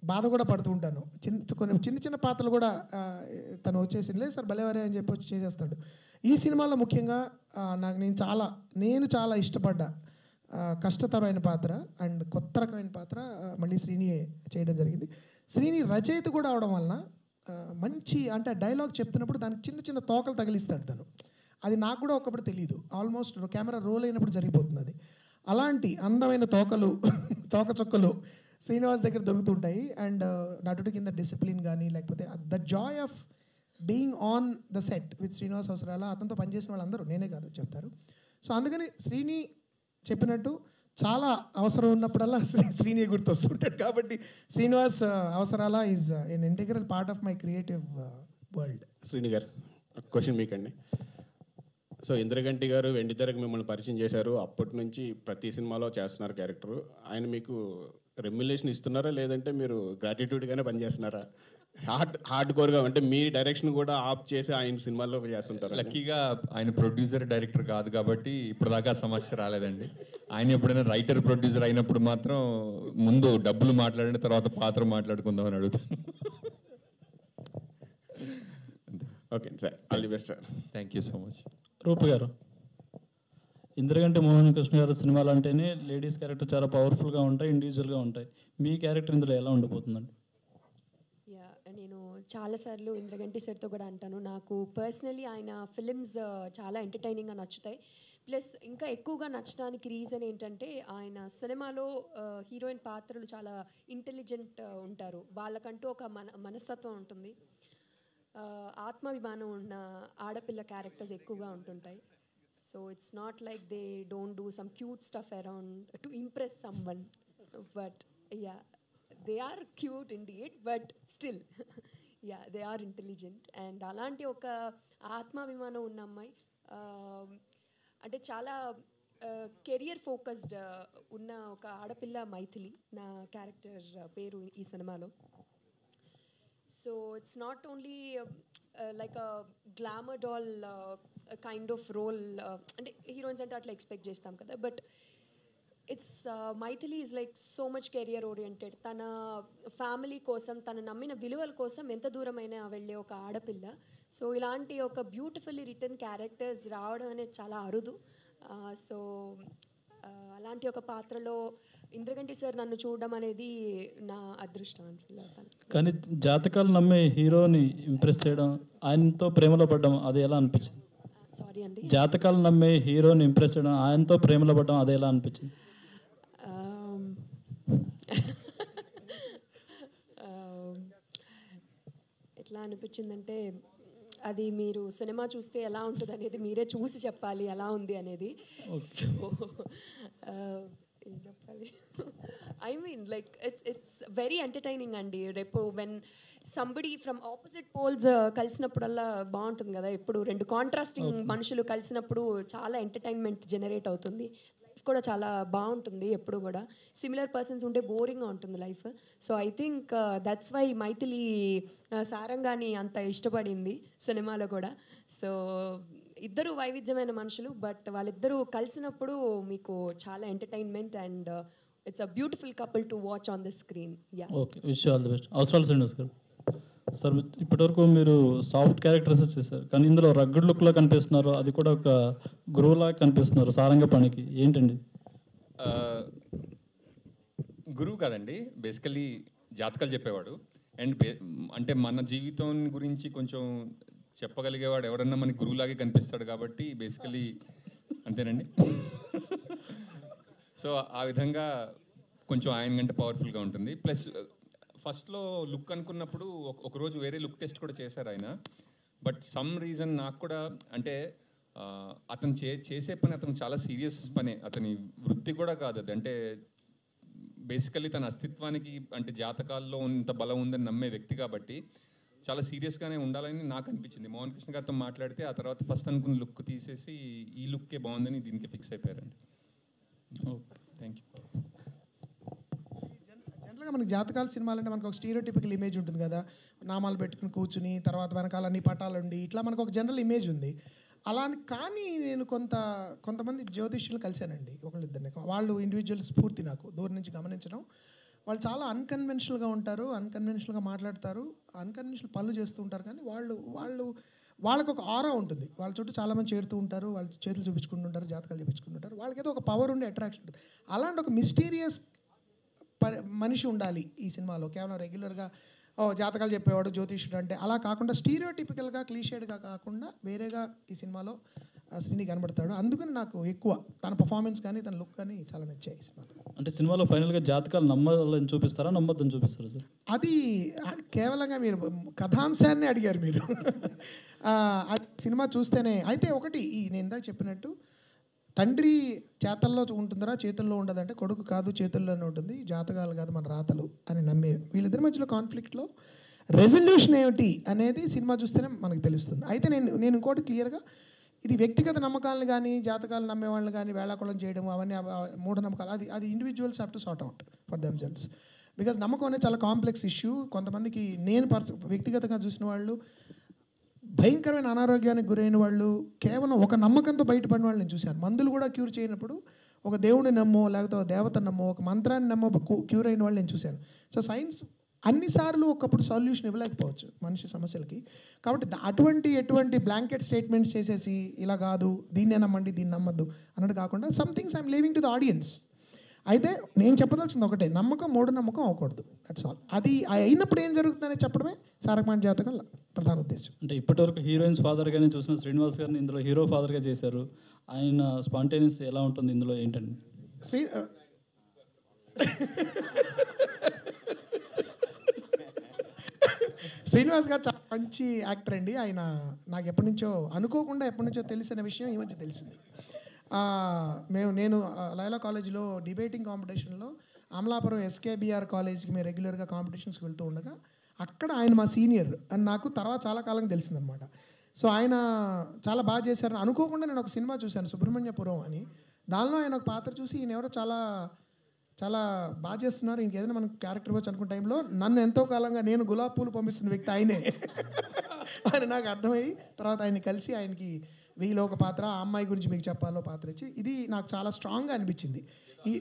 బాధ కూడా పడుతూ ఉంటాను. చిన్న పాత్రలు కూడా తను వచ్చేసి లేదు సార్ భలేవారే అని చెప్పి వచ్చి చేసేస్తాడు. ఈ సినిమాలో ముఖ్యంగా నేను చాలా ఇష్టపడ్డ కష్టతరమైన పాత్ర అండ్ కొత్త రకమైన పాత్ర మళ్ళీ శ్రీనియే చేయడం జరిగింది. శ్రీని రచయిత కూడా అవడం వలన మంచి అంటే డైలాగ్ చెప్తున్నప్పుడు దానికి చిన్న తోకలు తగిలిస్తాడు తను. అది నాకు కూడా ఒకప్పుడు తెలియదు, ఆల్మోస్ట్ కెమెరా రోల్ అయినప్పుడు జరిగిపోతుంది అది. అలాంటి అందమైన తోక చుక్కలు శ్రీనివాస్ దగ్గర దొరుకుతుంటాయి. అండ్ నటుడి కింద డిసిప్లిన్ కానీ, లేకపోతే the Joy of being on the set with Srinivas అవసరాల, అతనితో పనిచేసిన వాళ్ళందరూ నేనే కాదు చెప్తారు. సో అందుకని శ్రీని చెప్పినట్టు చాలా అవసరం ఉన్నప్పుడల్లా శ్రీని గుర్తొస్తుంటాడు. కాబట్టి Srinivas Avasarala is an integral part of my creative world. Srini గారు క్వశ్చన్ మీకండి. సో ఇంద్రగంటి గారు వెండితెరకు మిమ్మల్ని పరిచయం చేశారు, అప్పటి నుంచి ప్రతి సినిమాలో చేస్తున్నారు క్యారెక్టర్. ఆయన మీకు రెమ్యులేషన్ ఇస్తున్నారా, లేదంటే మీరు గ్రాటిట్యూడ్గానే పనిచేస్తున్నారా? హార్డ్ కోర్గా అంటే మీ డైరెక్షన్ కూడా ఆఫ్ చేసి ఆయన సినిమాల్లో చేస్తుంటారు? లక్కీగా ఆయన ప్రొడ్యూసర్ డైరెక్టర్ కాదు కాబట్టి ఇప్పటిదాకా సమస్య రాలేదండి. ఆయన ఎప్పుడైనా రైటర్ ప్రొడ్యూసర్ అయినప్పుడు మాత్రం ముందు డబ్బులు మాట్లాడిన తర్వాత పాత్ర మాట్లాడుకుందామని అడుగుతాను. Okay sir, all the best sir. Thank you so much. Roopa గారు, ఇంద్రగంటి మోహన్ కృష్ణ గారు సినిమాలు అంటేనే లేడీస్ క్యారెక్టర్ చాలా పవర్ఫుల్గా ఉంటాయి, ఇండివిజువల్గా ఉంటాయి. మీ క్యారెక్టర్ ఇందులో ఎలా ఉండబోతుందండి? నేను చాలాసార్లు ఇంద్రగంటి సార్తో కూడా అంటాను, నాకు పర్సనలీ ఆయన ఫిలిమ్స్ చాలా ఎంటర్టైనింగ్గా నచ్చుతాయి. ప్లస్ ఇంకా ఎక్కువగా నచ్చడానికి రీజన్ ఏంటంటే ఆయన సినిమాలో హీరోయిన్ పాత్రలు చాలా ఇంటెలిజెంట్ ఉంటారు, వాళ్ళకంటూ ఒక మనస్తత్వం ఉంటుంది, ఆత్మాభిమానం ఉన్న ఆడపిల్ల క్యారెక్టర్స్ ఎక్కువగా ఉంటుంటాయి. So it's not like they don't do some cute stuff around to impress someone, but ya they are cute indeed, but still ya they are intelligent. And అలాంటి ఒక ఆత్మాభిమానం ఉన్న అమ్మాయి, అంటే చాలా కెరియర్ ఫోకస్డ్ ఉన్న ఒక ఆడపిల్ల మైథిలి నా క్యారెక్టర్ పేరు ఈ సినిమాలో. So it's not only like a glamour doll kind of role, and heroines ante atla expect chestam kada, but it's Maithili is like so much career oriented. Tana family kosam, tana nammina viluval kosam enta duramaina velle oka aadapilla. So ilanti oka beautifully written characters raavadam ane chaala arudu. So అలాంటి ఒక పాత్రలో Indraganti sir నన్ను చూడడం అనేది నా అదృష్టం అని feel అవుతాను. కానీ జాతకాలు నమ్మే హీరోని ఇంప్రెస్ చేయడం, ఆయనతో ప్రేమలో పడ్డం అది ఎలా అనిపించింది? సారీ అండి, జాతకాలు నమ్మే హీరోని ఇంప్రెస్ చేయడం, ఆయనతో ప్రేమలో పడ్డం అది ఎలా అనిపించింది? ఎట్లా అనిపించిందంటే అది మీరు సినిమా చూస్తే ఎలా ఉంటుంది అనేది మీరే చూసి చెప్పాలి ఎలా ఉంది అనేది. సో ఏం చెప్పాలి, I mean like it's very entertaining అండి. రేపు when somebody from opposite poles కలిసినప్పుడల్లా బాగుంటుంది కదా, ఎప్పుడు రెండు కాంట్రాస్టింగ్ మనుషులు కలిసినప్పుడు చాలా ఎంటర్టైన్మెంట్ జనరేట్ అవుతుంది, లైఫ్ కూడా చాలా బాగుంటుంది. ఎప్పుడు కూడా సిమిలర్ పర్సన్స్ ఉంటే బోరింగ్గా ఉంటుంది life. So I think that's why Mythili Sarangani అంత ఇష్టపడింది సినిమాలో కూడా. సో ఇద్దరు వైవిధ్యమైన మనుషులు, బట్ వాళ్ళిద్దరూ కలిసినప్పుడు మీకు చాలా entertainment and it's a beautiful couple to watch on the screen. Yeah okay, wish all the best. అవసరాల శ్రీనివాస్ గారు, సార్ ఇప్పటివరకు మీరు సాఫ్ట్ క్యారెక్టర్స్ చేశారు, కానీ ఇందులో రగ్గడ్ లుక్లో కనిపిస్తున్నారు, అది కూడా ఒక గురువులా కనిపిస్తున్నారు సారంగ పనికి, ఏంటండి? గురువు కాదండి, బేసికలీ జాతకాలు చెప్పేవాడు. అండ్ అంటే మన జీవితం గురించి కొంచెం చెప్పగలిగేవాడు ఎవరన్నా మనకి గురువులాగే కనిపిస్తాడు కాబట్టి బేసికలీ అంతేనండి. సో ఆ విధంగా కొంచెం ఆయన కంటే పవర్ఫుల్గా ఉంటుంది. ప్లస్ ఫస్ట్లో లుక్ అనుకున్నప్పుడు ఒకరోజు వేరే లుక్ టెస్ట్ కూడా చేశారు ఆయన. బట్ సమ్ రీజన్ నాకు కూడా అంటే అతను చేసే పని అతను చాలా సీరియస్ పనే, అతని వృత్తి కూడా కాదు అది. అంటే బేసికలీ తన అస్తిత్వానికి అంటే జాతకాల్లో ఇంత బలం ఉందని నమ్మే వ్యక్తి కాబట్టి చాలా సీరియస్గానే ఉండాలని నాకు అనిపించింది. మోహన్ కృష్ణ గారితో మాట్లాడితే ఆ తర్వాత ఫస్ట్ అనుకున్న లుక్ తీసేసి ఈ లుక్కే బాగుందని దీనికి ఫిక్స్ అయిపోయారండి. Okay, thank you. జనరల్గా మనకి జాతకాల సినిమాలంటే మనకు ఒక స్టీరియోటిపికల్ ఇమేజ్ ఉంటుంది కదా, నామాలు పెట్టుకుని కూర్చుని తర్వాత వెనకాల అన్ని పటాలుండి ఇట్లా మనకు ఒక జనరల్ ఇమేజ్ ఉంది. అలా కానీ నేను కొంతమంది జ్యోతిష్యులు కలిశానండి, ఒకళ్ళిద్దరిని. వాళ్ళు ఇండివిజువల్ స్ఫూర్తి నాకు దూరం నుంచి గమనించడం. వాళ్ళు చాలా అన్కన్వెన్షనల్గా ఉంటారు, అన్కన్వెన్షనల్గా మాట్లాడతారు, అన్కన్వెన్షనల్ పనులు చేస్తూ ఉంటారు. కానీ వాళ్ళకు ఒక ఆరా ఉంటుంది, వాళ్ళ చుట్టూ చాలామంది చేరుతూ ఉంటారు, వాళ్ళ చేతులు చూపించుకుంటుంటారు, జాతకాలు చూపించుకుంటుంటారు. వాళ్ళకైతే ఒక పవర్ ఉండే అట్రాక్షన్ ఉంటుంది. అలాంటి ఒక మిస్టీరియస్ మనిషి ఉండాలి ఈ సినిమాలో. కేవలం రెగ్యులర్గా జాతకాలు చెప్పేవాడు జ్యోతిష్యుడు అంటే అలా కాకుండా స్టీరియోటిపికల్గా క్లీషేడ్గా కాకుండా వేరేగా ఈ సినిమాలో శ్రీని కనబడతాడు. అందుకని నాకు ఎక్కువ తన పర్ఫార్మెన్స్ కానీ తన లుక్ కానీ చాలా నచ్చాయి ఈ సినిమా. అంటే సినిమాలో ఫైనల్గా జాతకాలు నమ్మాలని చూపిస్తారా, నమ్మొద్దని చూపిస్తారా సార్? అది కేవలంగా మీరు కథాంశాన్ని అడిగారు మీరు. అది సినిమా చూస్తేనే అయితే ఒకటి నేను ఇందాక చెప్పినట్టు తండ్రి చేతల్లో ఉంటుందిరా చేతుల్లో ఉండదంటే కొడుకు కాదు చేతుల్లోనే ఉంటుంది, జాతకాలు కాదు మన రాతలు అని నమ్మే వీళ్ళిద్దరి మధ్యలో కాన్ఫ్లిక్ట్లో రెజల్యూషన్ ఏమిటి అనేది సినిమా చూస్తేనే మనకు తెలుస్తుంది. అయితే నేను ఇంకోటి క్లియర్గా ఇది వ్యక్తిగత నమ్మకాలను కానీ జాతకాలు నమ్మే వాళ్ళని కానీ వేళాకుళం చేయడం అవన్నీ మూఢనమ్మకాలు అది individuals have to sort out for themselves. Because నమ్మకం అనేది చాలా కాంప్లెక్స్ ఇష్యూ. కొంతమందికి నేను వ్యక్తిగతంగా చూసిన వాళ్ళు భయంకరమైన అనారోగ్యానికి గురైన వాళ్ళు కేవలం ఒక నమ్మకంతో బయటపడిన వాళ్ళు నేను చూశాను. మందులు కూడా క్యూర్ చేయనప్పుడు ఒక దేవుడిని నమ్మో లేకపోతే ఒక దేవత నమ్మో ఒక మంత్రాన్ని నమ్మో క్యూర్ అయిన వాళ్ళు నేను చూశాను. సో సైన్స్ అన్నిసార్లు ఒకప్పుడు సొల్యూషన్ ఇవ్వలేకపోవచ్చు మనిషి సమస్యలకి. కాబట్టి ఎటువంటి బ్లాంకెట్ స్టేట్మెంట్స్ చేసేసి ఇలా కాదు దీన్నే నమ్మండి దీన్ని నమ్మద్దు అన్నట్టు కాకుండా somethings I'm leaving to the audience. అయితే నేను చెప్పదలసింది ఒకటే, నమ్మకం మూఢనమ్మకం అవ్వకూడదు, దట్స్ ఆల్. అది అయినప్పుడు ఏం జరుగుతుందని చెప్పడమే సారంగపాణి జాతకం ప్రధాన ఉద్దేశం. అంటే ఇప్పటివరకు హీరోయిన్స్ ఫాదర్గానే చూసిన శ్రీనివాస్ గారిని ఇందులో హీరో ఫాదర్గా చేశారు. ఆయన స్పాంటేనియస్ ఎలా ఉంటుంది ఇందులో ఏంటండి? శ్రీనివాస్ గారు చాలా మంచి యాక్టర్ అండి. ఆయన నాకు ఎప్పటి నుంచో తెలిసిన విషయం ఈ మధ్య తెలిసింది. నేను లైలా కాలేజీలో డిబేటింగ్ కాంపిటీషన్లో అమలాపురం ఎస్కేబిఆర్ కాలేజ్కి మేము రెగ్యులర్గా కాంపిటీషన్స్కి వెళ్తూ ఉండగా అక్కడ ఆయన మా సీనియర్ అని నాకు తర్వాత చాలా కాలం తెలిసిందనమాట. సో ఆయన చాలా బాగా చేశారని అనుకోకుండా నేను ఒక సినిమా చూశాను సుబ్రహ్మణ్యపురం అని. దానిలో ఆయన ఒక పాత్ర చూసి ఈయన ఎవరో చాలా చాలా బాగా చేస్తున్నారు, ఇంకేదైనా మనకు క్యారెక్టర్ వచ్చి అనుకున్న టైంలో నన్ను ఎంతో కాలంగా నేను గులాబీ పూలు పంపిస్తున్న వ్యక్తి ఆయనే అని నాకు అర్థమయ్యి తర్వాత ఆయన్ని కలిసి ఆయనకి వీలో ఒక పాత్ర ఆ అమ్మాయి గురించి మీకు చెప్పాలో పాత్ర ఇచ్చి ఇది నాకు చాలా స్ట్రాంగ్గా అనిపించింది. ఈ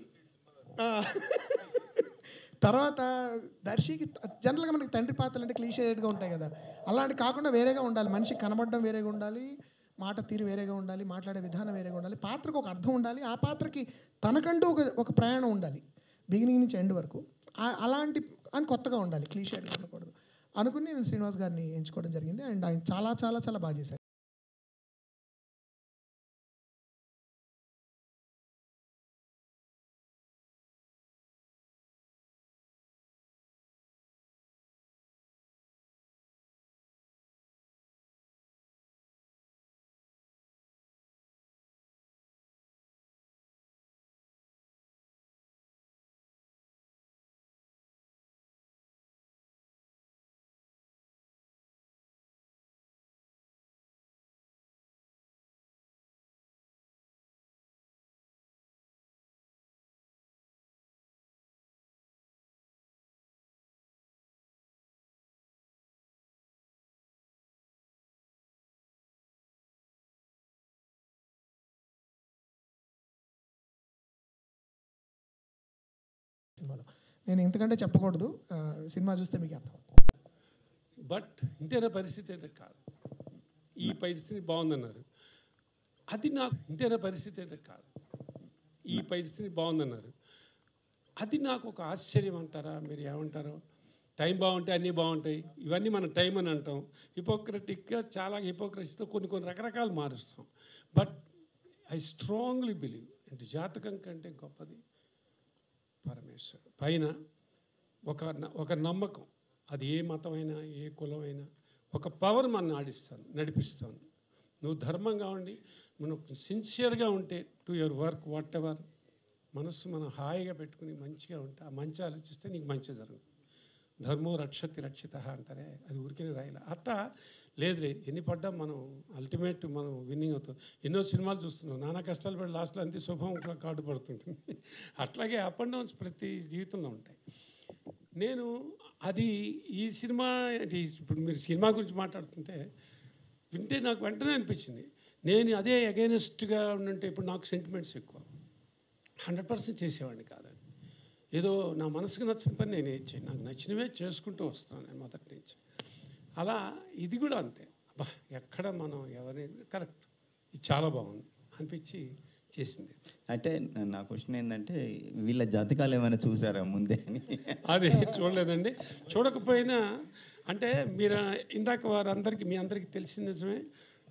తర్వాత దర్శికి జనరల్గా మనకి తండ్రి పాత్రలు అంటే క్లీషేడ్గా ఉంటాయి కదా, అలాంటి కాకుండా వేరేగా ఉండాలి. మనిషి కనబడడం వేరేగా ఉండాలి, మాట తీరు వేరేగా ఉండాలి, మాట్లాడే విధానం వేరేగా ఉండాలి, పాత్రకు ఒక అర్థం ఉండాలి, ఆ పాత్రకి తనకంటూ ఒక ప్రయాణం ఉండాలి బిగినింగ్ నుంచి ఎండ్ వరకు. అలాంటి అని కొత్తగా ఉండాలి, క్లీషేడ్గా ఉండకూడదు అనుకుని నేను శ్రీనివాస్ గారిని ఎంచుకోవడం జరిగింది. అండ్ ఆయన చాలా చాలా చాలా బాగా చేశారు. సినిమాలో నేను ఇంతకంటే చెప్పకూడదు, సినిమా చూస్తే మీకు అర్థం. బట్ ఇంతేనా పరిస్థితి అంటే కాదు, ఈ పరిస్థితి బాగుందన్నారు. అది నాకు ఇంతేనా పరిస్థితి అంటే కాదు, ఈ పరిస్థితి బాగుందన్నారు. అది నాకు ఒక ఆశ్చర్యం అంటారా, మీరు ఏమంటారో? టైం బాగుంటే అన్నీ బాగుంటాయి, ఇవన్నీ మన టైం అని అంటాం. హిపోక్రటిక్గా చాలా హిపోక్రసీతో కొన్ని రకరకాలు మారుస్తాం. బట్ ఐ స్ట్రాంగ్లీ బిలీవ్ అంటే జాతకం కంటే గొప్పది పరమేశ్వరుడు పైన ఒక నమ్మకం. అది ఏ మతమైనా ఏ కులమైనా ఒక పవర్ మనం నడిపిస్తాను. నువ్వు ధర్మంగా ఉండి మనం సిన్సియర్గా ఉంటే to your work what ever, మనస్సు మనం హాయిగా పెట్టుకుని మంచిగా ఉంటే, ఆ మంచి ఆలోచిస్తే నీకు మంచి జరుగుతుంది. ధర్మో రక్షతి రక్షిత అంటారే, అది ఊరికే రాయాలి. అట్టా లేదులే, ఎన్ని పడ్డా మనం అల్టిమేట్ మనం విన్నింగ్ అవుతాం. ఎన్నో సినిమాలు చూస్తున్నాం, నానా కష్టాలు పడి లాస్ట్లో అంతే శుభం కార్డు పడుతుంటుంది. అట్లాగే అప్ అండ్ డౌన్స్ ప్రతి జీవితంలో ఉంటాయి. నేను అది ఈ సినిమా ఇప్పుడు మీరు సినిమా గురించి మాట్లాడుతుంటే వింటే నాకు వెంటనే అనిపించింది, నేను అదే అగైనెస్ట్గా ఉండంటే ఇప్పుడు నాకు సెంటిమెంట్స్ ఎక్కువ, 100% చేసేవాడిని కాదని. ఏదో నా మనసుకు నచ్చిన పని నేను ఏం చేయను, నాకు నచ్చినవే చేసుకుంటూ వస్తాను నేను మొదటి నుంచి. అలా ఇది కూడా అంతే. అబ్బా ఎక్కడ మనం ఎవరైనా కరెక్ట్, ఇది చాలా బాగుంది అనిపించి చేసింది. అంటే నా క్వశ్చన్ ఏంటంటే వీళ్ళ జాతకాలు ఏమైనా చూసారా ముందే అని? అది చూడలేదండి. చూడకపోయినా అంటే మీరు ఇందాక వారందరికీ మీ అందరికీ తెలిసిన నిజమే,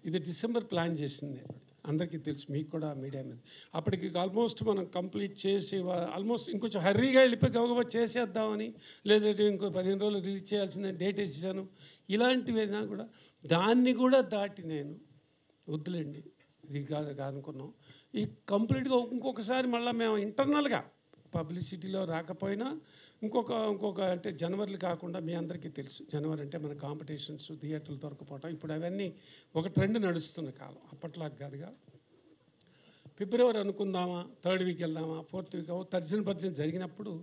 ఇది డిసెంబర్ ప్లాన్ చేసింది అందరికీ తెలుసు, మీకు కూడా మీడియా మీద. అప్పటికి ఆల్మోస్ట్ మనం కంప్లీట్ చేసి ఆల్మోస్ట్ ఇంకొంచెం హర్రీగా వెళ్ళిపోయి గబగబా చేసేద్దామని, లేదంటే ఇంకో 15 రోజులు రిలీజ్ చేయాల్సిందని డేట్ వేసేసాను. ఇలాంటివైనా కూడా దాన్ని కూడా దాటి నేను వద్దులేండి ఇది కాదు అనుకున్నాం. ఈ కంప్లీట్గా ఇంకొకసారి మళ్ళీ మేము ఇంటర్నల్గా పబ్లిసిటీలో రాకపోయినా ఇంకొక అంటే జనవరిలు కాకుండా మీ అందరికీ తెలుసు, జనవరి అంటే మన కాంపిటీషన్స్, థియేటర్లు దొరకపోవటం, ఇప్పుడు అవన్నీ ఒక ట్రెండ్ నడుస్తున్న కాలం. అప్పట్లాగా కాదుగా. ఫిబ్రవరి అనుకుందామా, 3rd వీక్ వెళ్దామా, 4th వీక్ తర్జన జరిగినప్పుడు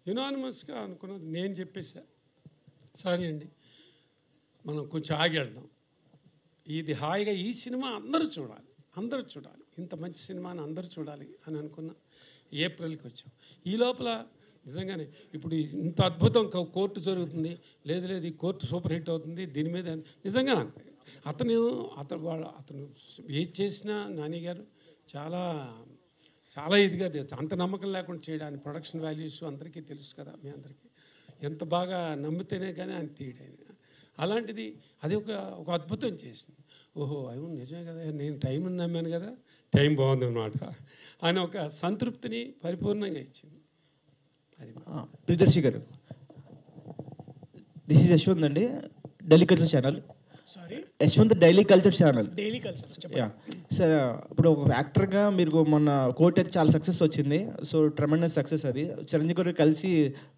యునానిమస్గా అనుకున్నది నేను చెప్పేసా, సారీ అండి మనం కొంచెం ఆగి వెళ్దాం, ఇది హాయిగా ఈ సినిమా అందరూ చూడాలి, ఇంత మంచి సినిమాని అందరూ చూడాలి అని అనుకున్నా. ఏప్రిల్కి వచ్చాం. ఈ లోపల నిజంగానే ఇప్పుడు ఇంత అద్భుతం కోర్టు జరుగుతుంది, లేదు ఈ కోర్టు సూపర్ హిట్ అవుతుంది, దీని మీద నిజంగా అతను ఏది చేసినా నాని గారు చాలా చాలా ఇదిగా అంత నమ్మకం లేకుండా చేయడానికి ప్రొడక్షన్ వాల్యూస్ అందరికీ తెలుసు కదా, మీ అందరికీ ఎంత బాగా నమ్మితేనే కానీ ఆయన తీయడానికి. అలాంటిది అది ఒక అద్భుతం చేసింది. ఓహో అవును నిజమే కదా, నేను టైం నమ్మాను కదా, టైం బాగుందన్నమాట అని ఒక సంతృప్తిని పరిపూర్ణంగా ఇచ్చింది. అది ప్రియదర్శి గారు, దిస్ ఈజ్ యశ్వంత్ అండి, Delhi culture channel. Sorry, Yashwant daily culture channel. Daily culture. Yeah sir, ఇప్పుడు ఒక యాక్టర్గా మీరు మొన్న కోర్ట్ అయితే చాలా సక్సెస్ వచ్చింది, సో ట్రెమెండస్ సక్సెస్ అది. చిరంజీవి గారు కలిసి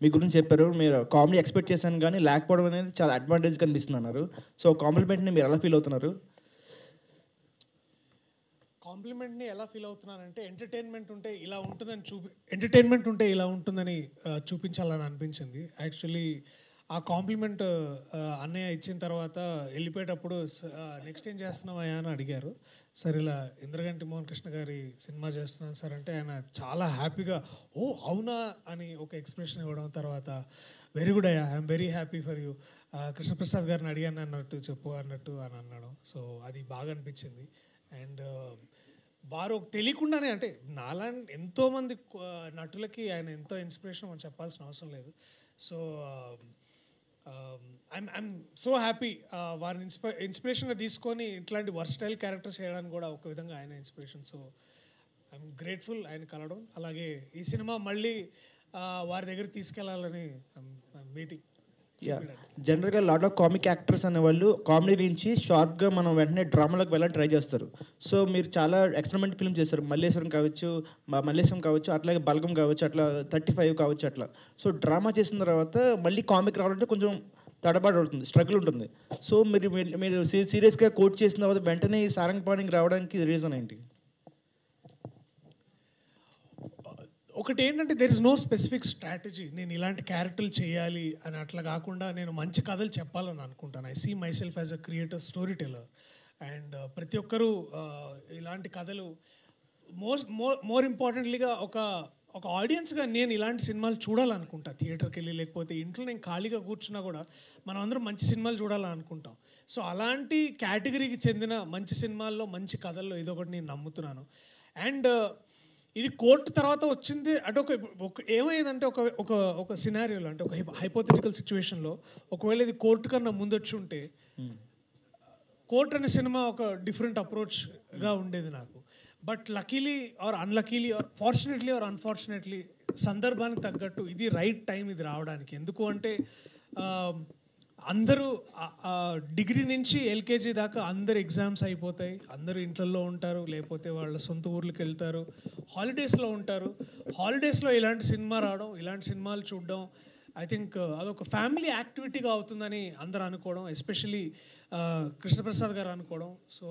మీ గురించి చెప్పారు, మీరు కామెడీ ఎక్స్పెక్ట్ చేశాను కానీ లేకపోవడం అనేది చాలా అడ్వాంటేజ్ కనిపిస్తుంది అన్నారు. సో కాంప్లిమెంట్ని మీరు ఎలా ఫీల్ అవుతున్నారు? కాంప్లిమెంట్ని ఎలా ఫీల్ అవుతున్నానంటే ఎంటర్టైన్మెంట్ ఉంటే ఇలా ఉంటుందని చూపించాలని అనిపించింది. యాక్చువల్లీ ఆ కాంప్లిమెంట్ అన్నయ్య ఇచ్చిన తర్వాత వెళ్ళిపోయేటప్పుడు నెక్స్ట్ ఏం చేస్తున్నావయ్యా అని అడిగారు. సార్ ఇలా ఇంద్రగంటి మోహన్ కృష్ణ గారి సినిమా చేస్తున్నాను సార్ అంటే ఆయన చాలా హ్యాపీగా ఓ అవునా అని ఒక ఎక్స్ప్రెషన్ ఇవ్వడం, తర్వాత వెరీ గుడ్ అయ్యా, I'm very happy for you, Krishnaprasad గారిని అడిగాను అన్నట్టు చెప్పు అన్నట్టు అని అన్నాడు. సో అది బాగా అనిపించింది. అండ్ వారు తెలియకుండానే అంటే నాలాంటి ఎంతోమంది నటులకి ఆయన ఎంతో ఇన్స్పిరేషన్ మనం చెప్పాల్సిన అవసరం లేదు. సో ఐఎమ్ సో హ్యాపీ వారిని ఇన్స్పిరేషన్గా తీసుకొని ఇట్లాంటి వర్స్టైల్ క్యారెక్టర్స్ చేయడానికి కూడా ఒక విధంగా ఆయన ఇన్స్పిరేషన్. సో ఐఎమ్ గ్రేట్ఫుల్ ఆయన కలవడం. అలాగే ఈ సినిమా మళ్ళీ వారి దగ్గర తీసుకెళ్లాలని మీటింగ్. జనరల్గా లాట్ ఆఫ్ కామిక్ యాక్టర్స్ అనేవాళ్ళు కామెడీ నుంచి షార్ప్గా మనం వెంటనే డ్రామాలోకి వెళ్ళాలని ట్రై చేస్తారు. సో మీరు చాలా ఎక్స్పెరిమెంట్ ఫిల్మ్ చేస్తారు, మల్లేశ్వరం కావచ్చు, అట్లాగే బలగం కావచ్చు, అట్లా 35 కావచ్చు అట్లా. సో డ్రామా చేసిన తర్వాత మళ్ళీ కామిక్ రావాలంటే కొంచెం తడబాటు అవుతుంది, స్ట్రగుల్ ఉంటుంది. సో మీరు సీరియస్గా కోట్ చేసిన తర్వాత వెంటనే ఈ సారంగ్ పాణికి రావడానికి రీజన్ ఏంటి? ఒకటి ఏంటంటే there is no specific strategy, నేను ఇలాంటి క్యారెక్టర్లు చేయాలి అని అట్లా కాకుండా నేను మంచి కథలు చెప్పాలని అనుకుంటాను. I see myself as a creator, story teller. And ప్రతి ఒక్కరూ ఇలాంటి కథలు మోర్ ఇంపార్టెంట్లీగా ఒక ఆడియన్స్గా నేను ఇలాంటి సినిమాలు చూడాలనుకుంటా. థియేటర్కి వెళ్ళి లేకపోతే ఇంట్లో నేను ఖాళీగా కూర్చున్నా కూడా మనం అందరం మంచి సినిమాలు చూడాలనుకుంటాం. సో అలాంటి కేటగిరీకి చెందిన మంచి సినిమాల్లో మంచి కథల్లో ఇదొకటి నేను నమ్ముతున్నాను. అండ్ ఇది కోర్టు తర్వాత వచ్చింది అంటే ఏమైందంటే ఒక సినారియోలో అంటే ఒక హైపోథెటికల్ సిచ్యువేషన్లో ఒకవేళ ఇది కోర్టు కన్నా ముందు వచ్చి ఉంటే కోర్ట్ అనే సినిమా ఒక డిఫరెంట్ అప్రోచ్గా ఉండేది నాకు. But luckily or unluckily or fortunately or unfortunately సందర్భానికి తగ్గట్టు ఇది రైట్ టైం ఇది రావడానికి. ఎందుకు అంటే అందరూ డిగ్రీ నుంచి ఎల్కేజీ దాకా అందరు ఎగ్జామ్స్ అయిపోతాయి, అందరూ ఇంట్లో ఉంటారు, లేకపోతే వాళ్ళ సొంత ఊర్లకు వెళ్తారు, హాలిడేస్లో ఉంటారు. హాలిడేస్లో ఇలాంటి సినిమా రావడం, ఇలాంటి సినిమాలు చూడడం ఐ థింక్ అదొక ఫ్యామిలీ యాక్టివిటీగా అవుతుందని అందరూ అనుకోవడం, ఎస్పెషలీ కృష్ణప్రసాద్ గారు అనుకోవడం. సో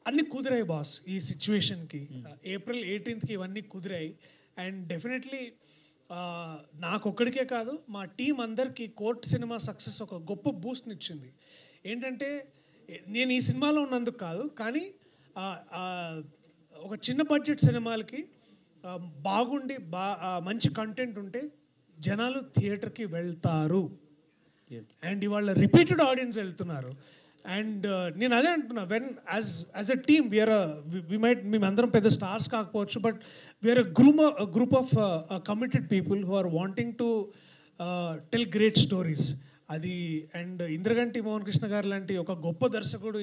అన్నీ కుదిరాయి బాస్ ఈ సిచ్యువేషన్కి. April 18th ఇవన్నీ కుదిరాయి. అండ్ డెఫినెట్లీ నాకొక్కడికే కాదు మా టీం అందరికీ కోర్ట్ సినిమా సక్సెస్ ఒక గొప్ప బూస్ట్ని ఇచ్చింది. ఏంటంటే నేను ఈ సినిమాలో ఉన్నందుకు కాదు, కానీ ఒక చిన్న బడ్జెట్ సినిమాలకి బాగుండి మంచి కంటెంట్ ఉంటే జనాలు థియేటర్కి వెళ్తారు. అండ్ ఇవాళ రిపీటెడ్ ఆడియన్స్ వెళ్తున్నారు. అండ్ నేను అదే అంటున్నా, వెన్ యాజ్ అ టీమ్ మేమందరం పెద్ద స్టార్స్ కాకపోవచ్చు, but we're group of committed people who are wanting to tell great stories. అది అండ్ ఇంద్రగంటి మోహన్ కృష్ణ గారు లాంటి ఒక గొప్ప దర్శకుడు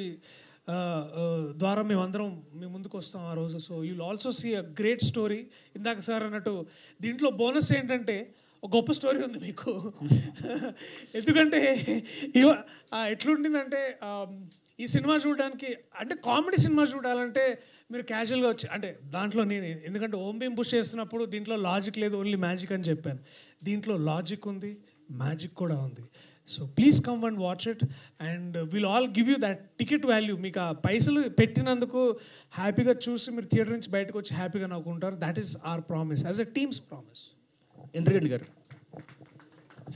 ద్వారా మేమందరం మేము ముందుకు వస్తాం ఆ రోజు. So you will also see a great story. ఇందాక సార్ అన్నట్టు దీంట్లో బోనస్ ఏంటంటే ఒక గొప్ప స్టోరీ ఉంది మీకు. ఎందుకంటే ఎట్లుండిందంటే ఈ సినిమా చూడడానికి అంటే కామెడీ సినిమా చూడాలంటే మీరు క్యాజువల్గా వచ్చి అంటే దాంట్లో నేను ఎందుకంటే ఓం భీమ్ బుష్ చేస్తున్నప్పుడు దీంట్లో లాజిక్ లేదు, ఓన్లీ మ్యాజిక్ అని చెప్పాను. దీంట్లో లాజిక్ ఉంది, మ్యాజిక్ కూడా ఉంది. So please come and watch it and will all give you that ticket value. మీకు ఆ పైసలు పెట్టినందుకు హ్యాపీగా చూసి మీరు థియేటర్ నుంచి బయటకు వచ్చి హ్యాపీగా నవ్వుకుంటారు. That is our promise as a team's promise. Indraganti గారు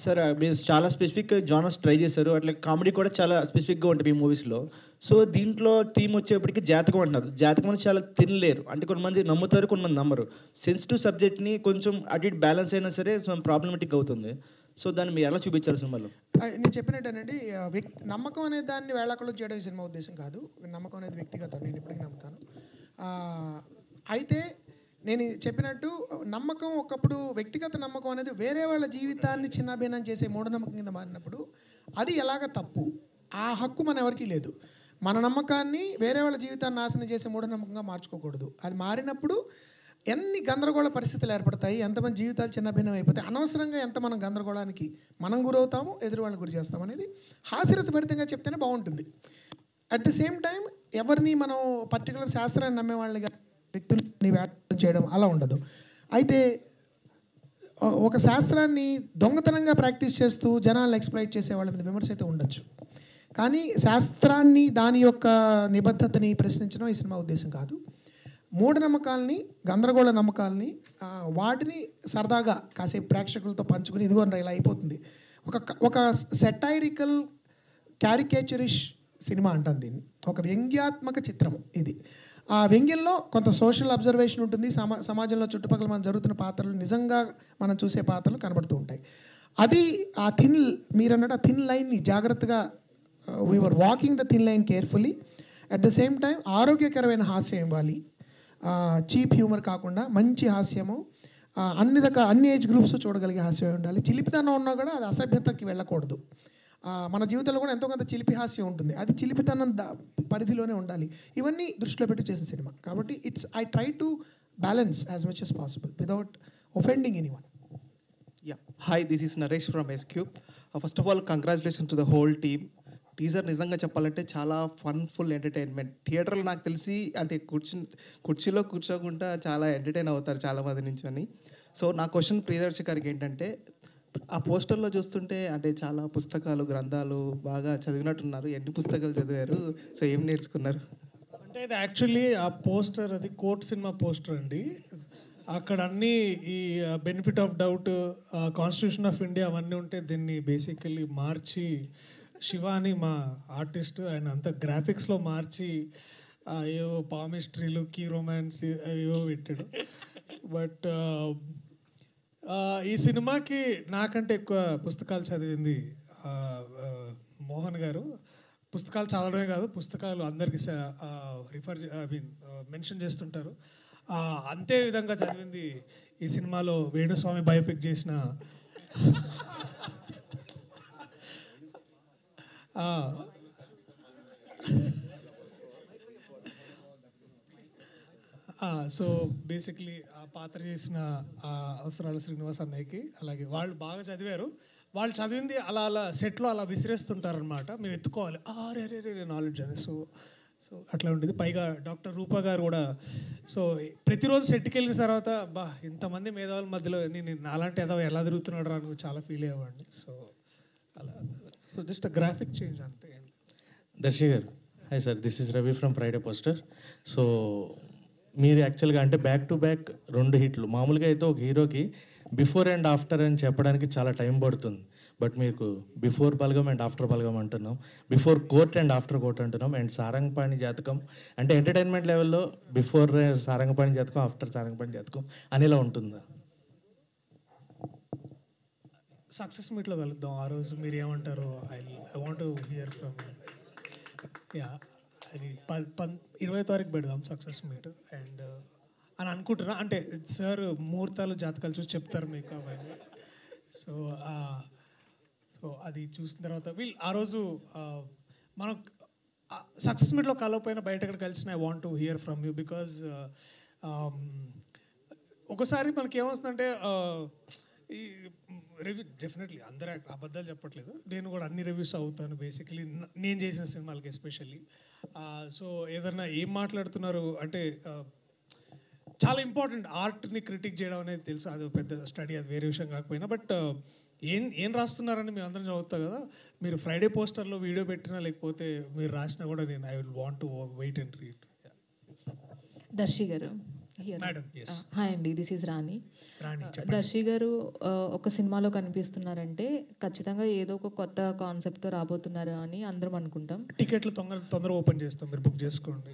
సార్, మీరు చాలా స్పెసిఫిక్ జానర్స్ ట్రై చేశారు, అట్లా కామెడీ కూడా చాలా స్పెసిఫిక్గా ఉంటుంది మీ మూవీస్లో. సో దీంట్లో థీమ్ వచ్చేప్పటికి జాతకం అంటున్నారు. జాతకం అని చాలా తినలేరు, అంటే కొంతమంది నమ్ముతారు, కొంతమంది నమ్మరు. సెన్సిటివ్ సబ్జెక్ట్ని కొంచెం అటు ఇటు బ్యాలెన్స్ అయినా సరే కొంచెం ప్రాబ్లమేటిక్ అవుతుంది. సో దాన్ని మీరు ఎలా చూపించారు సినిమాలో? నేను చెప్పినట్టేనండి, నమ్మకం అనే దాన్ని వేళాకలో చేయడం ఈ సినిమా ఉద్దేశం కాదు. నమ్మకం అనేది వ్యక్తిగతం, నేను ఇప్పటికీ నమ్ముతాను. అయితే నేను చెప్పినట్టు నమ్మకం ఒకప్పుడు వ్యక్తిగత నమ్మకం అనేది వేరే వాళ్ళ జీవితాన్ని చిన్నభిన్నం చేసే మూఢనమ్మకం కింద మారినప్పుడు అది ఎలాగ తప్పు, ఆ హక్కు మన ఎవరికీ లేదు. మన నమ్మకాన్ని వేరే వాళ్ళ జీవితాన్ని నాశనం చేసే మూఢనమ్మకంగా మార్చుకోకూడదు. అది మారినప్పుడు ఎన్ని గందరగోళ పరిస్థితులు ఏర్పడతాయి, ఎంతమంది జీవితాలు చిన్నభిన్నం అయిపోతాయి, అనవసరంగా ఎంత మనం గందరగోళానికి మనం గురవుతాము, ఎదురు వాళ్ళని గురి చేస్తాం అనేది హాస్యరసభరితంగా చెప్తేనే బాగుంటుంది. అట్ ది సేమ్ టైం ఎవరిని మనం పర్టికులర్ శాస్త్రాన్ని నమ్మే వాళ్ళని వ్యక్తులని వ్యాఖ్యానం చేయడం అలా ఉండదు. అయితే ఒక శాస్త్రాన్ని దొంగతనంగా ప్రాక్టీస్ చేస్తూ జనాలను ఎక్స్ప్లైట్ చేసే వాళ్ళ మీద విమర్శ అయితే ఉండొచ్చు, కానీ శాస్త్రాన్ని దాని యొక్క నిబద్ధతని ప్రశ్నించడం ఈ సినిమా ఉద్దేశం కాదు. మూఢనమ్మకాలని, గందరగోళ నమ్మకాలని వాటిని సరదాగా కాసేపు ప్రేక్షకులతో పంచుకుని ఇదిగో ఇలా అయిపోతుంది. ఒక సెటైరికల్ క్యారికేచరిష్ సినిమా అంటాను దీన్ని, ఒక వ్యంగ్యాత్మక చిత్రం ఇది. ఆ వ్యంగ్యంలో కొంత సోషల్ అబ్జర్వేషన్ ఉంటుంది, సమాజంలో చుట్టుపక్కల మనం జరుగుతున్న పాత్రలు నిజంగా మనం చూసే పాత్రలు కనబడుతూ ఉంటాయి. అది ఆ మీరు అన్నట్టు ఆ థిన్ లైన్ని జాగ్రత్తగా we're walking the thin line carefully. At the same time ఆరోగ్యకరమైన హాస్యం ఇవ్వాలి, చీప్ హ్యూమర్ కాకుండా మంచి హాస్యము, అన్ని ఏజ్ గ్రూప్స్ చూడగలిగే హాస్యం ఉండాలి. చిలిపితనం ఉన్నా కూడా అది అసభ్యతకి వెళ్ళకూడదు. మన జీవితంలో కూడా ఎంతో కొంత చిలిపి హాస్యం ఉంటుంది, అది చిలిపితనం పరిధిలోనే ఉండాలి. ఇవన్నీ దృష్టిలో పెట్టి చేసిన సినిమా కాబట్టి I try to balance as much as possible without offending anyone. Yeah. Hi, this is Naresh from S-Cube. First of all, congratulations to the whole team. Teaser నిజంగా చెప్పాలంటే చాలా ఫుల్ ఎంటర్టైన్మెంట్. థియేటర్లో నాకు తెలిసి అంటే కుర్చీలో కూర్చోకుండా చాలా ఎంటర్టైన్ అవుతారు చాలామంది నుంచి అని. సో నా క్వశ్చన్ ప్రియదర్శి గారికి ఏంటంటే, ఆ పోస్టర్లో చూస్తుంటే అంటే చాలా పుస్తకాలు, గ్రంథాలు బాగా చదివినట్టున్నారు. ఎన్ని పుస్తకాలు చదివారు? సో ఏం నేర్చుకున్నారు? అంటే ఇది యాక్చువల్లీ ఆ పోస్టర్ అది కోర్ట్ సినిమా పోస్టర్ అండి. అక్కడ అన్నీ ఈ benefit of doubt, constitution of India అవన్నీ ఉంటే దీన్ని బేసికల్లీ మార్చి శివ అని మా ఆర్టిస్ట్ ఆయన అంతా గ్రాఫిక్స్లో మార్చి ఏవో పామిస్ట్రీలు, కీ రొమాన్స్ ఏవో పెట్టాడు. బట్ ఈ సినిమాకి నాకంటే ఎక్కువ పుస్తకాలు చదివింది మోహన్ గారు. పుస్తకాలు చదవడమే కాదు, పుస్తకాలు అందరికి మెన్షన్ చేస్తుంటారు. అంతే విధంగా చదివింది ఈ సినిమాలో వేణుస్వామి బయోపిక్ చేసిన సో బేసిక్లీ ఆ పాత్ర చేసిన అవసరాల శ్రీనివాస్ అన్నయ్యకి, అలాగే వాళ్ళు బాగా చదివారు. వాళ్ళు చదివింది అలా అలా సెట్లో అలా విసిరేస్తుంటారనమాట, మీరు ఎత్తుకోవాలి రే నాలెడ్జ్ అని. సో అట్లా ఉండేది. పైగా డాక్టర్ రూపా గారు కూడా సో ప్రతిరోజు సెట్కి వెళ్ళిన తర్వాత ఇంతమంది మేధావుల మధ్యలో నేను నాలాంటి ఏదో ఎలా తిరుగుతున్నాడు రా అని చాలా ఫీల్ అయ్యేవాడిని. సో అలా సో జస్ట్ గ్రాఫిక్ చేంజ్ అంతే. దర్శి గారు, hi sir, this is Ravi from Friday poster. So మీరు యాక్చువల్గా అంటే బ్యాక్ టు బ్యాక్ 2 హిట్లు. మామూలుగా అయితే ఒక హీరోకి బిఫోర్ అండ్ ఆఫ్టర్ అని చెప్పడానికి చాలా టైం పడుతుంది. బట్ మీకు బిఫోర్ బలగం అండ్ ఆఫ్టర్ బలగం అంటున్నాం, before court and after court అంటున్నాం, అండ్ సారంగపాణి జాతకం అంటే ఎంటర్టైన్మెంట్ లెవెల్లో బిఫోర్ సారంగపాణి జాతకం, ఆఫ్టర్ సారంగపాణి జాతకం అనేలా ఉంటుందా? సక్సెస్ మీట్లో కలుద్దాం ఆ రోజు, మీరు ఏమంటారు? I want to hear from yeah. అది 20వ తారీఖు పెడదాం సక్సెస్ మీట్ అండ్ అని అనుకుంటున్నా. అంటే సార్ ముహూర్తాలు జాతకాలు చూసి చెప్తారు మీకు అవన్నీ. సో అది చూసిన తర్వాత ఆ రోజు మనం సక్సెస్ మీట్లో కలవపోయినా బయట ఎక్కడ కలిసిన I want to hear from you. Because ఒకసారి మనకి ఏమవుతుందంటే ఈ రివ్యూ డెఫినెట్లీ అందరూ అబద్ధాలు చెప్పట్లేదు, నేను కూడా అన్ని రివ్యూస్ అవుతాను బేసిక్లీ నేను చేసిన సినిమాలకి ఎస్పెషల్లీ. సో ఏదన్నా ఏం మాట్లాడుతున్నారు అంటే చాలా ఇంపార్టెంట్. ఆర్ట్ని క్రిటిక్ చేయడం అనేది తెలుసు, అది పెద్ద స్టడీ, అది వేరే విషయం కాకపోయినా. బట్ ఏం రాస్తున్నారని మేము అందరం చదువుతాం కదా. మీరు ఫ్రైడే పోస్టర్లో వీడియో పెట్టినా లేకపోతే మీరు రాసినా కూడా నేను I will want to wait and read. Darshi గారు, మేడం. హాయ్ అండి, దిస్ ఈజ్ రాణి. దర్శి గారు ఒక సినిమాలో కనిపిస్తున్నారంటే ఖచ్చితంగా ఏదో ఒక కొత్త కాన్సెప్ట్తో రాబోతున్నారు అని అందరం అనుకుంటాం. టికెట్లు తొందరగా ఓపెన్ చేస్తాం, మీరు బుక్ చేసుకోండి.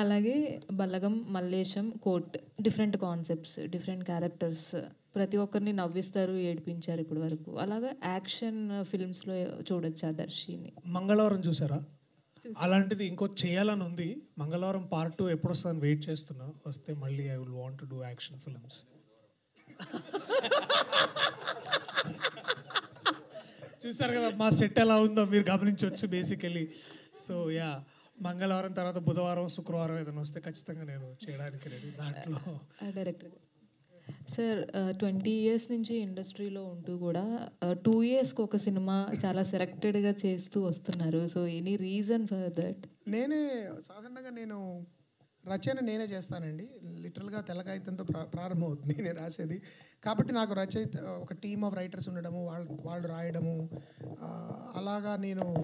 అలాగే Balagam, Mallesham, Court, different concepts, different characters, ప్రతి ఒక్కరిని నవ్విస్తారు, ఏడిపించారు ఇప్పటి వరకు. అలాగే యాక్షన్ ఫిల్మ్స్లో చూడొచ్చా దర్శిని? మంగళవారం చూసారా? అలాంటిది ఇంకో చేయాలని ఉంది. మంగళవారం పార్ట్ 2 ఎప్పుడు వస్తుందని వెయిట్ చేస్తున్నా. వస్తే మళ్ళీ I will want to do action films. చూసారు కదా మా సెట్ ఎలా ఉందో మీరు గమనించవచ్చు బేసికలీ. సో యా, మంగళవారం తర్వాత బుధవారం, శుక్రవారం ఏదైనా వస్తే ఖచ్చితంగా నేను చేయడానికి రెడీ. దాంట్లో డైరెక్టర్ సార్ 20 years నుంచి ఇండస్ట్రీలో ఉంటూ కూడా 2 yearsకి ఒక సినిమా చాలా సెలెక్టెడ్గా చేస్తూ వస్తున్నారు. So any reason for that? సాధారణంగా నేను రచన నేనే చేస్తానండి. లిటరల్గా తెల్లకాగితంతో ప్రారంభమవుతుంది నేను రాసేది. కాబట్టి నాకు రచయిత ఒక టీమ్ ఆఫ్ రైటర్స్ ఉండడము, వాళ్ళు రాయడము, అలాగా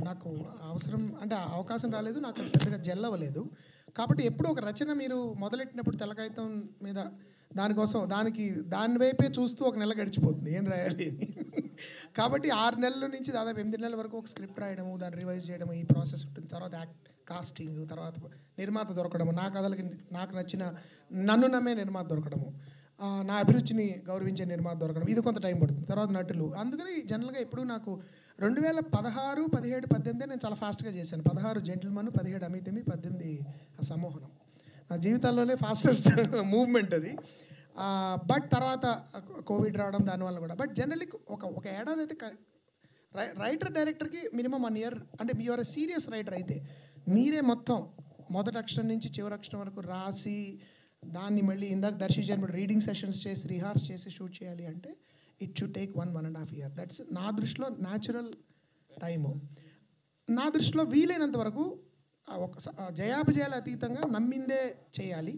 నాకు అవసరం అంటే అవకాశం రాలేదు, నాకు పెద్దగా జెల్ అవ్వలేదు. కాబట్టి ఎప్పుడు ఒక రచన మీరు మొదలెట్టినప్పుడు తెల్లకాగితం మీద దాని వైపే చూస్తూ ఒక నెల గడిచిపోతుంది ఏం రాయాలి అని. కాబట్టి 6 నెలల నుంచి దాదాపు 8 నెలల వరకు ఒక స్క్రిప్ట్ రాయడము, దాన్ని రివైజ్ చేయడము, ఈ ప్రాసెస్ ఉంటుంది. తర్వాత కాస్టింగ్, తర్వాత నిర్మాత దొరకడము, నా కథలకి నాకు నచ్చిన నన్ను నమ్మే నిర్మాత దొరకడము, నా అభిరుచిని గౌరవించే నిర్మాత దొరకడం, ఇది కొంత టైం పడుతుంది. తర్వాత నటులు. అందుకని జనరల్గా ఎప్పుడు నాకు 2016, 17, 18 నేను చాలా ఫాస్ట్గా చేశాను. 16 జెంటిల్మన్, 17 అమితమి, 18 సమ్మోహనం. నా జీవితాల్లోనే ఫాస్టెస్ట్ మూవ్మెంట్ అది. బట్ తర్వాత కోవిడ్ రావడం దానివల్ల కూడా. బట్ జనరల్లీ ఒక ఏడాది అయితే రైటర్ డైరెక్టర్కి మినిమం 1 year. అంటే మీరు సీరియస్ రైటర్ అయితే మీరే మొత్తం మొదటి అక్షరం నుంచి చివరి అక్షరం వరకు రాసి దాన్ని మళ్ళీ ఇందాక దర్శించాను రీడింగ్ సెషన్స్ చేసి రిహార్స్ చేసి షూట్ చేయాలి అంటే it should take 1.5 years. That's నా దృష్టిలో న్యాచురల్ టైము. నా దృష్టిలో వీలైనంత వరకు ఒక జయాపజయాల అతీతంగా నమ్మిందే చేయాలి.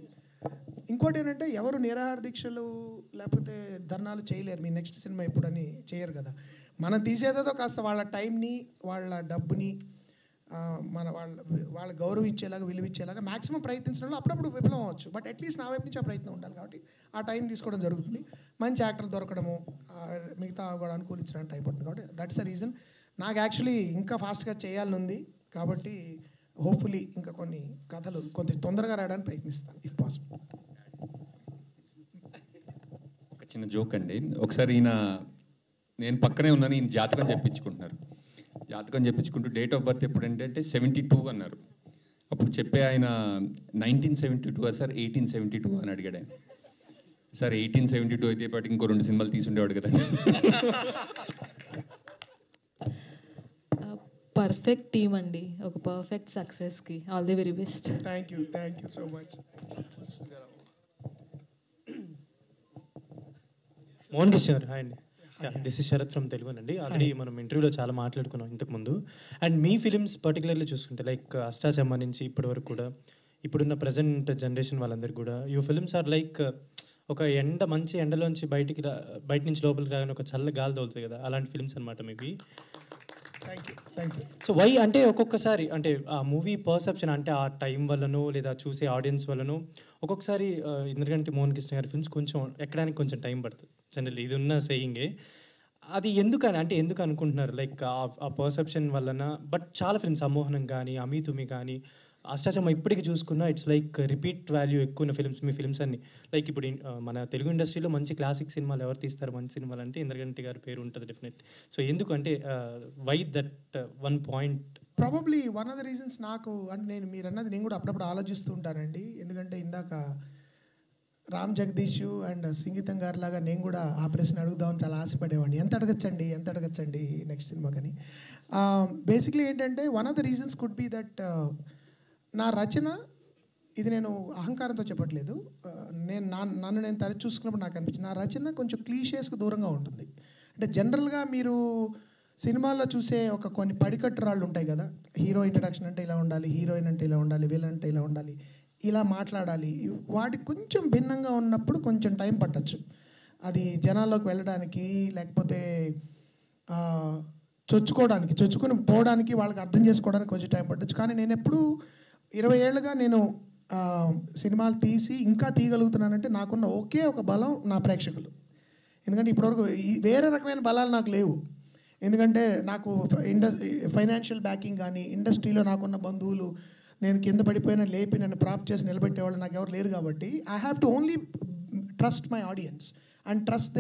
ఇంకోటి ఏంటంటే ఎవరు నిరాహార దీక్షలు లేకపోతే ధర్నాలు చేయలేరు. మీ నెక్స్ట్ సినిమా ఎప్పుడని చేయరు కదా. మనం తీసేదేదో కాస్త వాళ్ళ టైంని, వాళ్ళ డబ్బుని వాళ్ళ గౌరవం ఇచ్చేలాగా, విలువ ఇచ్చేలాగా మ్యాక్సిమం ప్రయత్నించడంలో అప్పుడప్పుడు విఫలం అవ్వచ్చు. బట్ అట్లీస్ట్ నా వైపు నుంచి ఆ ప్రయత్నం ఉండాలి. కాబట్టి ఆ టైం తీసుకోవడం జరుగుతుంది. మంచి యాక్టర్ దొరకడము, మిగతా కూడా అనుకూలించడానికి అయిపోతుంది. కాబట్టి దట్స్ ద రీజన్. నాకు యాక్చువల్లీ ఇంకా ఫాస్ట్గా చేయాలని ఉంది. కాబట్టి హోప్ఫుల్లీ ఇంకా కొన్ని కథలు కొంచెం తొందరగా రాయడానికి ప్రయత్నిస్తాను ఇఫ్ పాసిబుల్. చిన్న జోక్ అండి. ఒకసారి నేను పక్కనే ఉన్నాను, ఈయన జాతకం చెప్పించుకుంటున్నారు. జాతకం చెప్పించుకుంటూ డేట్ ఆఫ్ బర్త్ ఎప్పుడు అంటే 72 అన్నారు. అప్పుడు చెప్పే ఆయన 1972 సార్ 1872 అని అడిగాడు ఆయన. సార్ 1872 అయితే పాటు ఇంకో 2 సినిమాలు తీసుండేవాడు కదండి. పర్ఫెక్ట్ టీమ్ అండి, ఒక పర్ఫెక్ట్ సక్సెస్కి all the very best. Thank you so much. Mohan Krishna గారు హాయ్ అండి. This is Sarath from Telugu అండి. ఆల్రెడీ మనం ఇంటర్వ్యూలో చాలా మాట్లాడుకున్నాం ఇంతకుముందు. అండ్ మీ ఫిలిమ్స్ పర్టికులర్లీ చూసుకుంటే లైక్ అష్టాచమ్మ నుంచి ఇప్పటి వరకు కూడా ఇప్పుడున్న ప్రజెంట్ జనరేషన్ వాళ్ళందరికీ కూడా యూ ఫిలిమ్స్ ఆర్ లైక్ ఒక మంచి ఎండలోంచి బయట నుంచి లోపలికి రాగానే ఒక చల్ల గాలి తోలుతుంది కదా, అలాంటి ఫిలిమ్స్ అనమాట మీవి. Thank you. సో వై అంటే ఒక్కొక్కసారి అంటే ఆ మూవీ పర్సెప్షన్ అంటే ఆ టైం వల్లనో లేదా చూసే ఆడియన్స్ వల్లనో ఒక్కొక్కసారి ఎందుకంటే మోహన్ కృష్ణ గారి ఫిల్మ్స్ కొంచెం ఎక్కడానికి కొంచెం టైం పడుతుంది జనరల్లీ, ఇది ఉన్న సేయింగే. అది ఎందుకు అనుకుంటున్నారు లైక్ ఆ పర్సెప్షన్ వలన? బట్ చాలా ఫిల్మ్స్ అమోహనం కానీ అమీ తుమి కానీ అష్టాచమ్మ ఇప్పటికి చూసుకున్నా ఇట్స్ లైక్ రిపీట్ వాల్యూ ఎక్కువ ఉన్న ఫిల్మ్స్ మీ ఫిల్మ్స్ అన్ని. లైక్ ఇప్పుడు మన తెలుగు ఇండస్ట్రీలో మంచి క్లాసిక్ సినిమాలు ఎవరు తీస్తారు మంచి సినిమాలు అంటే ఇంద్రగంటి గారి పేరు ఉంటుంది డెఫినెట్. సో ఎందుకు అంటే why that one point? Probably one of the reasons నాకు అంటే మీరు అన్నది నేను కూడా అప్పుడప్పుడు ఆలోచిస్తూ ఉంటానండి. ఎందుకంటే ఇందాక రామ్ జగదీష్ అండ్ సంగీతం గారి లాగా నేను కూడా ఆ ప్రశ్న అడుగుదామని చాలా ఆశపడేవాడిని, ఎంత అడగచ్చండి నెక్స్ట్ సినిమా కానీ. బేసిక్లీ ఏంటంటే one of the reasons could be that నా రచన, ఇది నేను అహంకారంతో చెప్పట్లేదు, నన్ను నేను తరచు చూసుకున్నప్పుడు నాకు అనిపించింది నా రచన కొంచెం క్లీషేస్కి దూరంగా ఉంటుంది. అంటే జనరల్గా మీరు సినిమాల్లో చూసే కొన్ని పడికట్టు ఉంటాయి కదా, హీరో ఇంట్రడక్షన్ అంటే ఇలా ఉండాలి, హీరోయిన్ అంటే ఇలా ఉండాలి, విలన్ అంటే ఇలా ఉండాలి, ఇలా మాట్లాడాలి, వాటికి కొంచెం భిన్నంగా ఉన్నప్పుడు కొంచెం టైం పట్టచ్చు అది జనాల్లోకి వెళ్ళడానికి, లేకపోతే చొచ్చుకుని పోవడానికి, వాళ్ళకి అర్థం చేసుకోవడానికి కొంచెం టైం పట్టచ్చు. కానీ నేను ఎప్పుడు 20 ఏళ్ళుగా నేను సినిమాలు తీసి ఇంకా తీయగలుగుతున్నానంటే నాకున్న ఒకే ఒక బలం నా ప్రేక్షకులు. ఎందుకంటే ఇప్పటివరకు వేరే రకమైన బలాలు నాకు లేవు. ఎందుకంటే నాకు ఫైనాన్షియల్ బ్యాకింగ్ కానీ, ఇండస్ట్రీలో నాకున్న బంధువులు నేను కింద పడిపోయినా లేపి నన్ను ప్రాప్ చేసి నిలబెట్టేవాళ్ళు నాకు ఎవరు లేరు. కాబట్టి I have to only trust my audience and trust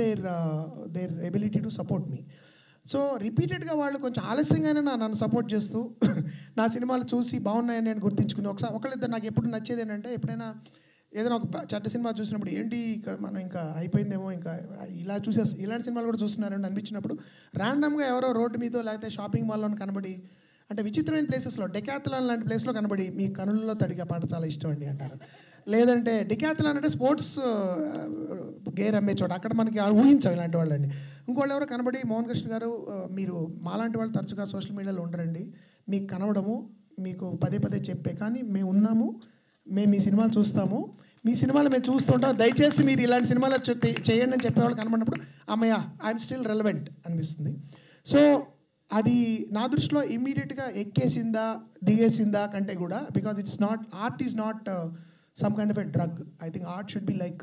there ability to support me. So రిపీటెడ్గా వాళ్ళు కొంచెం ఆలస్యంగానే నన్ను సపోర్ట్ చేస్తూ నా సినిమాలు చూసి బాగున్నాయని నేను గుర్తించుకుని ఒకళ్ళిద్దరు నాకు ఎప్పుడు నచ్చేది ఏంటంటే, ఎప్పుడైనా ఏదైనా ఒక చెడ్డ సినిమా చూసినప్పుడు ఏంటి ఇక్కడ మనం ఇంకా అయిపోయిందేమో, ఇంకా ఇలాంటి సినిమాలు కూడా చూస్తున్నారని అనిపించినప్పుడు ర్యాండమ్గా ఎవరో రోడ్డు మీదో లేకపోతే షాపింగ్ మాల్లో కనబడి, అంటే విచిత్రమైన ప్లేసెస్లో డెకాథలాన్ లాంటి ప్లేస్లో కనబడి మీ కనులలో తడిగా పాట చాలా ఇష్టం అండి అంటారు. లేదంటే డెకాథలాన్ అంటే స్పోర్ట్స్ గేర్ అమ్మే చోట, అక్కడ మనకి ఊహించాం ఇలాంటి వాళ్ళండి. ఇంకోళ్ళు ఎవరో కనబడి మోహన్ కృష్ణ గారు మీరు మాలాంటి వాళ్ళు తరచుగా సోషల్ మీడియాలో ఉండరండి, మీకు కనబడము, మీకు పదే చెప్పే, కానీ మేము ఉన్నాము, మేము మీ సినిమాలు చూస్తాము, మీ సినిమాలు మేము చూస్తుంటాం, దయచేసి మీరు ఇలాంటి సినిమాలు చేయండి అని చెప్పేవాళ్ళు కనబడినప్పుడు అమ్మయ్య ఐఎమ్ స్టిల్ రెలవెంట్ అనిపిస్తుంది. సో అది నా దృష్టిలో ఇమ్మీడియట్గా ఎక్కేసిందా దిగేసిందా కంటే కూడా, because it's not art is not some kind of a drug. I think art should be like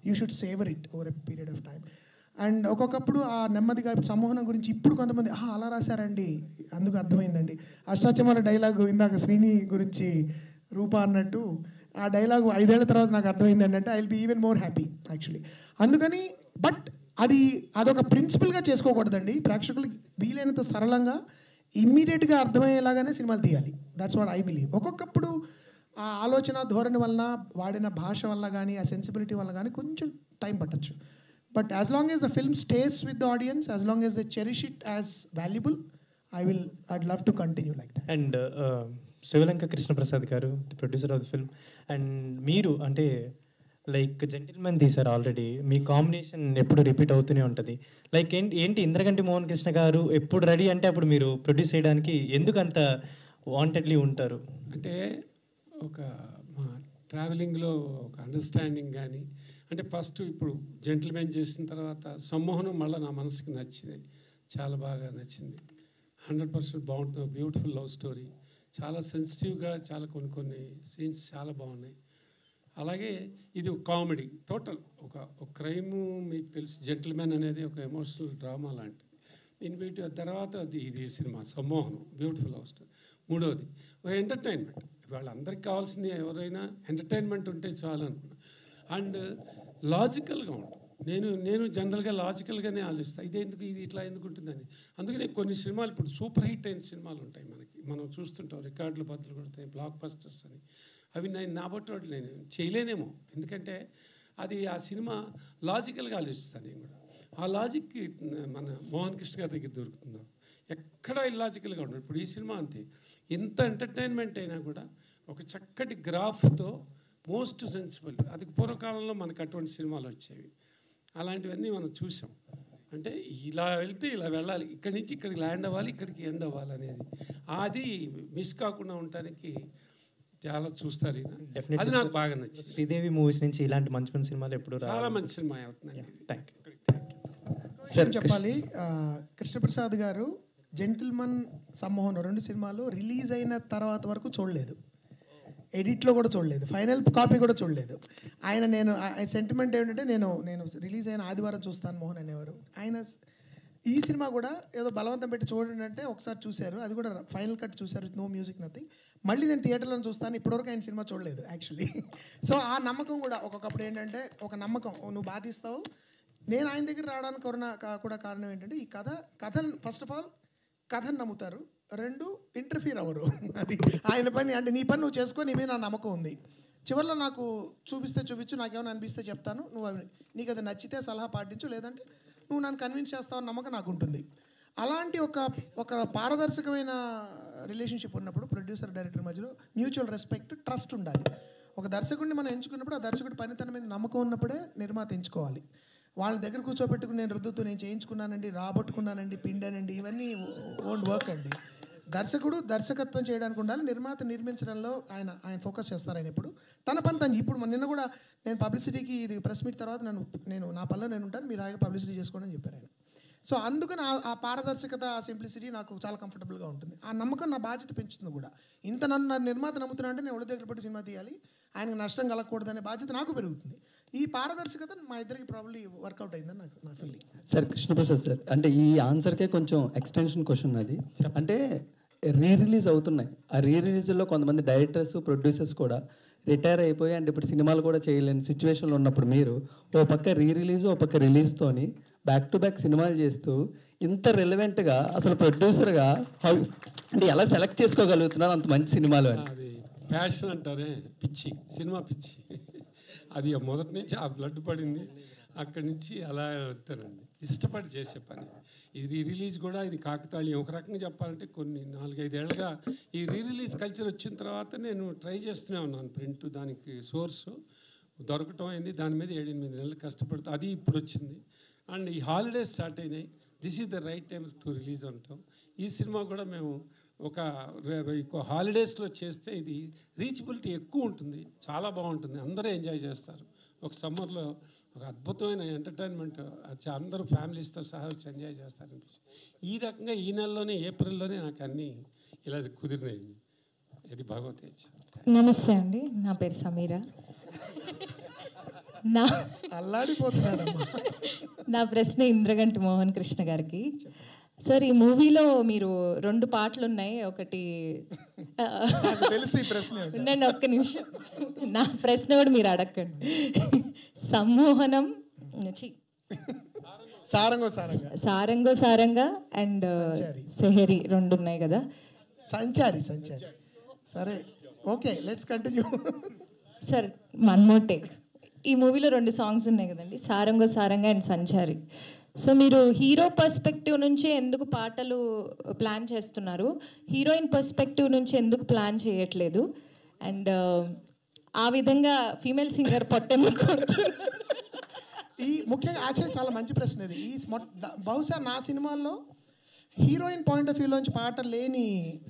you should savor it over a period of time. And ఒక్కొక్కప్పుడు ఆ నెమ్మదిగా సమ్మోహనం గురించి ఇప్పుడు కొంతమంది అలా రాశారండి అందుకు అర్థమైందండి. అష్టాచమ్మ డైలాగు ఇందాక శ్రీని గురించి రూప అన్నట్టు ఆ డైలాగు 5 ఏళ్ల తర్వాత నాకు అర్థమైంది ఏంటంటే I will be even more happy actually. అందుకని బట్ అదొక ప్రిన్సిపల్గా చేసుకోకూడదండి. ప్రేక్షకులకి వీలైనంత సరళంగా ఇమ్మీడియట్గా అర్థమయ్యేలాగానే సినిమాలు తీయాలి. That's what I believe. ఒక్కొక్కప్పుడు ఆ ఆలోచన ధోరణి వలన, వాడిన భాష వల్ల కానీ, ఆ సెన్సిబిలిటీ వల్ల కానీ కొంచెం టైం పట్టచ్చు. But as long as the film stays with the audience, as long as the cherish it as valuable, I'd love to continue like that. And Sivalanka Krishnaprasad గారు producer of the film, and మీరు అంటే like Gentleman తీశారు already, మీ combination ఎప్పుడు repeat అవుతూనే ఉంటుంది. Like ఏంటి ఇంద్రగంటి మోహన్ కృష్ణ గారు ఎప్పుడు రెడీ అంటే అప్పుడు మీరు ప్రొడ్యూస్ చేయడానికి ఎందుకు అంత వాంటెడ్లీ ఉంటారు? అంటే ఒక మా ట్రావెలింగ్లో ఒక అండర్స్టాండింగ్ కానీ, అంటే ఫస్ట్ ఇప్పుడు జెంటిల్మెన్ చేసిన తర్వాత సమ్మోహనం మళ్ళీ నా మనసుకి నచ్చింది, చాలా బాగా నచ్చింది. 100% బాగుంటుంది. బ్యూటిఫుల్ లవ్ స్టోరీ, చాలా సెన్సిటివ్గా, చాలా కొన్ని సీన్స్ చాలా బాగున్నాయి. అలాగే ఇది ఒక కామెడీ, టోటల్ ఒక క్రైము. మీకు తెలుసు జెంటిల్మెన్ అనేది ఒక ఎమోషనల్ డ్రామా లాంటిది. దీని వీటి తర్వాత ఇది సినిమా సమ్మోహనం, బ్యూటిఫుల్ లవ్ స్టోరీ. మూడవది ఒక ఎంటర్టైన్మెంట్. వాళ్ళందరికీ కావాల్సింది ఎవరైనా ఎంటర్టైన్మెంట్ ఉంటే చాలు అనుకున్నా. అండ్ లాజికల్గా ఉంటుంది. నేను జనరల్గా లాజికల్గానే ఆలోచిస్తాను, ఇదేందుకు ఇది ఇట్లా ఎందుకు ఉంటుందని. అందుకనే కొన్ని సినిమాలు ఇప్పుడు సూపర్ హిట్ అయిన సినిమాలు ఉంటాయి మనకి, మనం చూస్తుంటాం, రికార్డులు బద్దలు కొడతాయి, బ్లాక్ బస్టర్స్ అని. అవి నేను నాబట్టి నేను చేయలేనేమో, ఎందుకంటే అది ఆ సినిమా లాజికల్గా ఆలోచిస్తాను నేను కూడా. ఆ లాజిక్ మన మోహన్ కృష్ణ గారి దగ్గర దొరుకుతుందో, ఎక్కడా ఇల్లాజికల్గా ఉండదు. ఇప్పుడు ఈ సినిమా అంతే, ఎంత ఎంటర్టైన్మెంట్ అయినా కూడా ఒక చక్కటి గ్రాఫ్తో మోస్ట్ సెన్సిబుల్. అది పూర్వకాలంలో మనకు అటువంటి సినిమాలు వచ్చేవి, అలాంటివన్నీ మనం చూసాం. అంటే ఇలా వెళ్తే ఇలా వెళ్ళాలి, ఇక్కడి నుంచి ఇక్కడికి ల్యాండ్ అవ్వాలి, ఇక్కడికి ఎండ్ అవ్వాలి అనేది, అది మిస్ కాకుండా ఉండటానికి చాలా చూస్తారు. అది నాకు బాగా నచ్చింది. శ్రీదేవి మూవీస్ నుంచి ఇలాంటి మంచి మంచి సినిమాలు ఎప్పుడు చాలా మంచి సినిమా అవుతున్నాయి. Thank you. సార్ చెప్పాలి, కృష్ణప్రసాద్ గారు జెంటిల్మన్, సమ్మోహన్ 2 సినిమాలు రిలీజ్ అయిన తర్వాత వరకు చూడలేదు, ఎడిట్లో కూడా చూడలేదు, ఫైనల్ కాపీ కూడా చూడలేదు. నేను సెంటిమెంట్ ఏంటంటే నేను రిలీజ్ అయిన ఆదివారం చూస్తాను మోహన్ అనేవారు. ఆయన ఈ సినిమా కూడా ఏదో బలవంతం పెట్టి చూడండి అంటే ఒకసారి చూశారు, అది కూడా ఫైనల్ కట్ చూశారు, నో మ్యూజిక్ నథింగ్. మళ్ళీ నేను థియేటర్లో చూస్తాను, ఇప్పటివరకు ఆయన సినిమా చూడలేదు యాక్చువల్లీ. సో ఆ నమ్మకం కూడా ఒక్కొక్కప్పుడు ఏంటంటే ఒక నమ్మకం, నువ్వు బాధిస్తావు. నేను ఆయన దగ్గర రావడానికి కూడా కారణం ఏంటంటే ఈ కథ ఫస్ట్ ఆఫ్ ఆల్ కథను నమ్ముతారు, 2 ఇంటర్ఫీర్ అవ్వరు. అది ఆయన పని, అంటే నీ పని నువ్వు చేసుకో, నీ మీద నా నమ్మకం ఉంది. చివరిలో నాకు చూపించు, నాకేమైనా అనిపిస్తే చెప్తాను, నువ్వు నీకు అది నచ్చితే సలహా పాటించు, లేదంటే నువ్వు నన్ను కన్విన్స్ చేస్తావని నమ్మకం నాకు ఉంటుంది. అలాంటి ఒక పారదర్శకమైన రిలేషన్షిప్ ఉన్నప్పుడు ప్రొడ్యూసర్ డైరెక్టర్ మధ్యలో మ్యూచువల్ రెస్పెక్ట్, ట్రస్ట్ ఉండాలి. ఒక దర్శకుడిని మనం ఎంచుకున్నప్పుడు ఆ దర్శకుడి పనితనం మీద నమ్మకం ఉన్నప్పుడే నిర్మాత ఎంచుకోవాలి. వాళ్ళ దగ్గర కూర్చోబెట్టుకుని నేను రుద్దుతూ నేను చేయించుకున్నానండి, రాబట్టుకున్నానండి, పిండానండి, ఇవన్నీ ఓంట్ వర్క్ అండి. దర్శకుడు దర్శకత్వం చేయడానికి ఉండాలి, నిర్మాత నిర్మించడంలో ఆయన ఫోకస్ చేస్తారు. ఆయన ఇప్పుడు తన పని తను. ఇప్పుడు నిన్న కూడా నేను పబ్లిసిటీకి ఇది ప్రెస్ మీట్ తర్వాత నేను నా పనిలో నేను ఉంటాను, మీరు ఆగే పబ్లిసిటీ చేసుకోండి అని చెప్పారు ఆయన. సో అందుకని ఆ పారదర్శకత, ఆ సింప్లిసిటీ నాకు చాలా కంఫర్టబుల్గా ఉంటుంది. ఆ నమ్మకం నా బాధ్యత పెంచుతుంది కూడా. ఇంత నన్ను నిర్మాత నమ్ముతున్నా అంటే నేను ఒళ్ళు దగ్గర పెట్టి సినిమా తీయాలి, ఆయనకు నష్టం కలగకూడదనే బాధ్యత నాకు పెరుగుతుంది. ఈ పారదర్శకత మా ఇద్దరికి ప్రాబ్లీ వర్కౌట్ అయిందని నా ఫీలింగ్. సార్ కృష్ణప్రసాద్ సార్, అంటే ఈ ఆన్సర్కే కొంచెం ఎక్స్టెన్షన్ క్వశ్చన్ అది. అంటే రిలీజ్ అవుతున్నాయి, ఆ రిలీజ్లో కొంతమంది డైరెక్టర్స్, ప్రొడ్యూసర్స్ కూడా రిటైర్ అయిపోయి అంటే ఇప్పుడు సినిమాలు కూడా చేయలేని సిచ్యువేషన్లో ఉన్నప్పుడు మీరు ఓ పక్క రిలీజ్, ఓ పక్క రిలీజ్తోని బ్యాక్ టు బ్యాక్ సినిమాలు చేస్తూ ఇంత రెలవెంట్గా అసలు ప్రొడ్యూసర్గా అంటే ఎలా సెలెక్ట్ చేసుకోగలుగుతున్నారు అంత మంచి సినిమాలు అని? అది ప్యాషన్ అంటారే, పిచ్చి, సినిమా పిచ్చి. అది మొదటి నుంచి ఆ బ్లడ్ పడింది, అక్కడి నుంచి అలా వెళ్తారండి, ఇష్టపడి చేసే పని. ఇది రిలీజ్ కూడా ఇది కాకతాళీయం. ఒక రకంగా చెప్పాలంటే కొన్ని 4-5 ఏళ్ళుగా ఈ రిలీజ్ కల్చర్ వచ్చిన తర్వాత నేను ట్రై చేస్తూనే ఉన్నాను. ప్రింట్ దానికి సోర్సు దొరకటం అయింది, దాని మీద 7-8 నెలలు కష్టపడుతూ అది ఇప్పుడు వచ్చింది. అండ్ ఈ హాలిడేస్ స్టార్ట్ అయినాయి, this is the right time to release అంటాం. ఈ సినిమా కూడా మేము ఒక హాలిడేస్లో చేస్తే ఇది రీచబిలిటీ ఎక్కువ ఉంటుంది, చాలా బాగుంటుంది, అందరూ ఎంజాయ్ చేస్తారు. ఒక సమ్మర్లో ఒక అద్భుతమైన ఎంటర్టైన్మెంట్, అందరూ ఫ్యామిలీస్తో సహా వచ్చి ఎంజాయ్ చేస్తారనిపిస్తుంది. ఈ రకంగా ఈ నెలలోనే, ఏప్రిల్లోనే నాకు అన్నీ ఇలా కుదిరినాయి. ఇది భగవతే. నమస్తే అండి, నా పేరు సమీరా. నా ప్రశ్న ఇంద్రగంటి మోహన్ కృష్ణ గారికి. సార్, ఈ మూవీలో మీరు 2 పాటలు ఉన్నాయి. ఒకటి ఉండండి ఒక్క నిమిషం, నా ప్రశ్న కూడా మీరు అడగండి. సమ్మోహనం, సారంగో సారంగా అండ్ సెహరి 2 ఉన్నాయి కదా. సంచారి సరే, okay, let's continue. Sir, one more take. ఈ మూవీలో 2 సాంగ్స్ ఉన్నాయి కదండి, సారంగో సారంగా అండ్ సంచారి. సో మీరు హీరో పర్స్పెక్టివ్ నుంచి ఎందుకు పాటలు ప్లాన్ చేస్తున్నారు, హీరోయిన్ పర్స్పెక్టివ్ నుంచి ఎందుకు ప్లాన్ చేయట్లేదు? అండ్ ఆ విధంగా ఫీమేల్ సింగర్ పొట్టెమ్మ కొడుతున్నారు. ఈ ముఖ్యంగా యాక్చువల్లీ చాలా మంచి ప్రశ్న ఇది. బహుశా నా సినిమాల్లో హీరోయిన్ పాయింట్ ఆఫ్ వ్యూలోంచి పాట లేని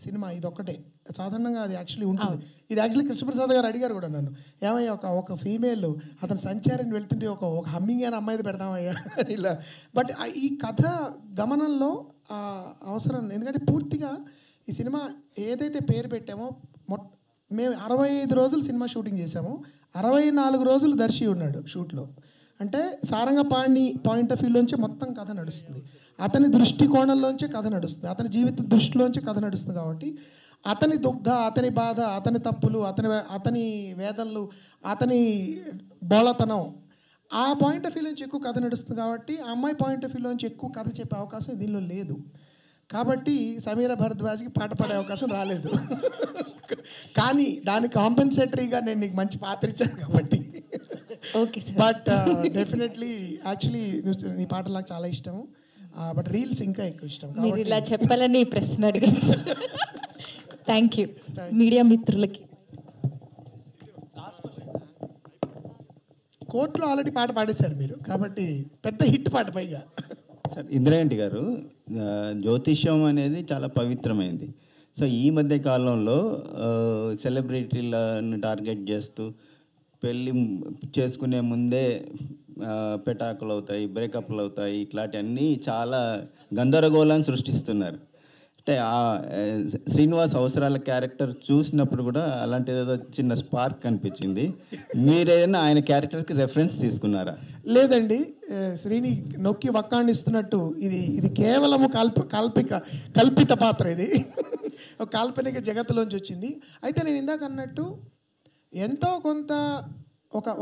సినిమా ఇది ఒక్కటే. సాధారణంగా అది యాక్చువల్లీ ఉంటుంది. ఇది యాక్చువల్లీ కృష్ణప్రసాద్ గారు అడిగారు కూడా నన్ను, ఏమయ్యా ఒక ఫీమేల్ అతను సంచారాన్ని వెళ్తుంటే ఒక హమ్మింగ్ అయిన అమ్మాయిది పెడతామయ్యా ఇలా. బట్ ఈ కథ గమనంలో అవసరం, ఎందుకంటే పూర్తిగా ఈ సినిమా ఏదైతే పేరు పెట్టామో, మేము 65 రోజులు సినిమా షూటింగ్ చేసాము, 64 రోజులు దర్శి ఉన్నాడు షూట్లో. అంటే సారంగపాణి పాయింట్ ఆఫ్ వ్యూలోంచి మొత్తం కథ నడుస్తుంది, అతని దృష్టికోణంలోంచే కథ నడుస్తుంది, అతని జీవిత దృష్టిలోంచి కథ నడుస్తుంది. కాబట్టి అతని దుగ్ధ, అతని బాధ, అతని తప్పులు, అతని వేదనలు, అతని బోళతనం, ఆ పాయింట్ ఆఫ్ వ్యూ నుంచి ఎక్కువ కథ నడుస్తుంది కాబట్టి ఆ అమ్మాయి పాయింట్ ఆఫ్ వ్యూ నుంచి ఎక్కువ కథ చెప్పే అవకాశం దీనిలో లేదు. కాబట్టి సమీర భరద్వాజ్కి పాట పాడే అవకాశం రాలేదు. కానీ దానికి కాంపెన్సేటరీగా నేను నీకు మంచి పాత్ర ఇచ్చాను కాబట్టి. Okay sir. But definitely actually నీ పాటలు నాకు చాలా ఇష్టము. బట్ రీల్స్ ఇంకా ఎక్కువ ఇష్టం. మీరు ఇలా చెప్పాలని ఈ ప్రశ్న అడిగాను సార్. థ్యాంక్ యూ మీడియా మిత్రులకి. కోర్టులో ఆల్రెడీ పాట పాడేశారు మీరు, కాబట్టి పెద్ద హిట్ పాట పైగా. సార్ ఇందిరారెడ్డి గారు, జ్యోతిష్యం అనేది చాలా పవిత్రమైంది. సో ఈ మధ్య కాలంలో సెలబ్రిటీలను టార్గెట్ చేస్తూ పెళ్ళి చేసుకునే ముందే పెటాకులు అవుతాయి, బ్రేకప్లు అవుతాయి, ఇట్లాంటివన్నీ చాలా గందరగోళాన్ని సృష్టిస్తున్నారు. అంటే శ్రీనివాస్ అవసరాల క్యారెక్టర్ చూసినప్పుడు కూడా అలాంటిది ఏదో చిన్న స్పార్క్ కనిపించింది. మీరేనా ఆయన క్యారెక్టర్కి రెఫరెన్స్ తీసుకున్నారా? లేదండి, శ్రీని నొక్కి వక్కాణిస్తున్నట్టు ఇది కేవలము కల్పిత పాత్ర. ఇది ఒక కాల్పనిక జగత్తులోంచి వచ్చింది. అయితే నేను ఇందాక అన్నట్టు ఎంతో కొంత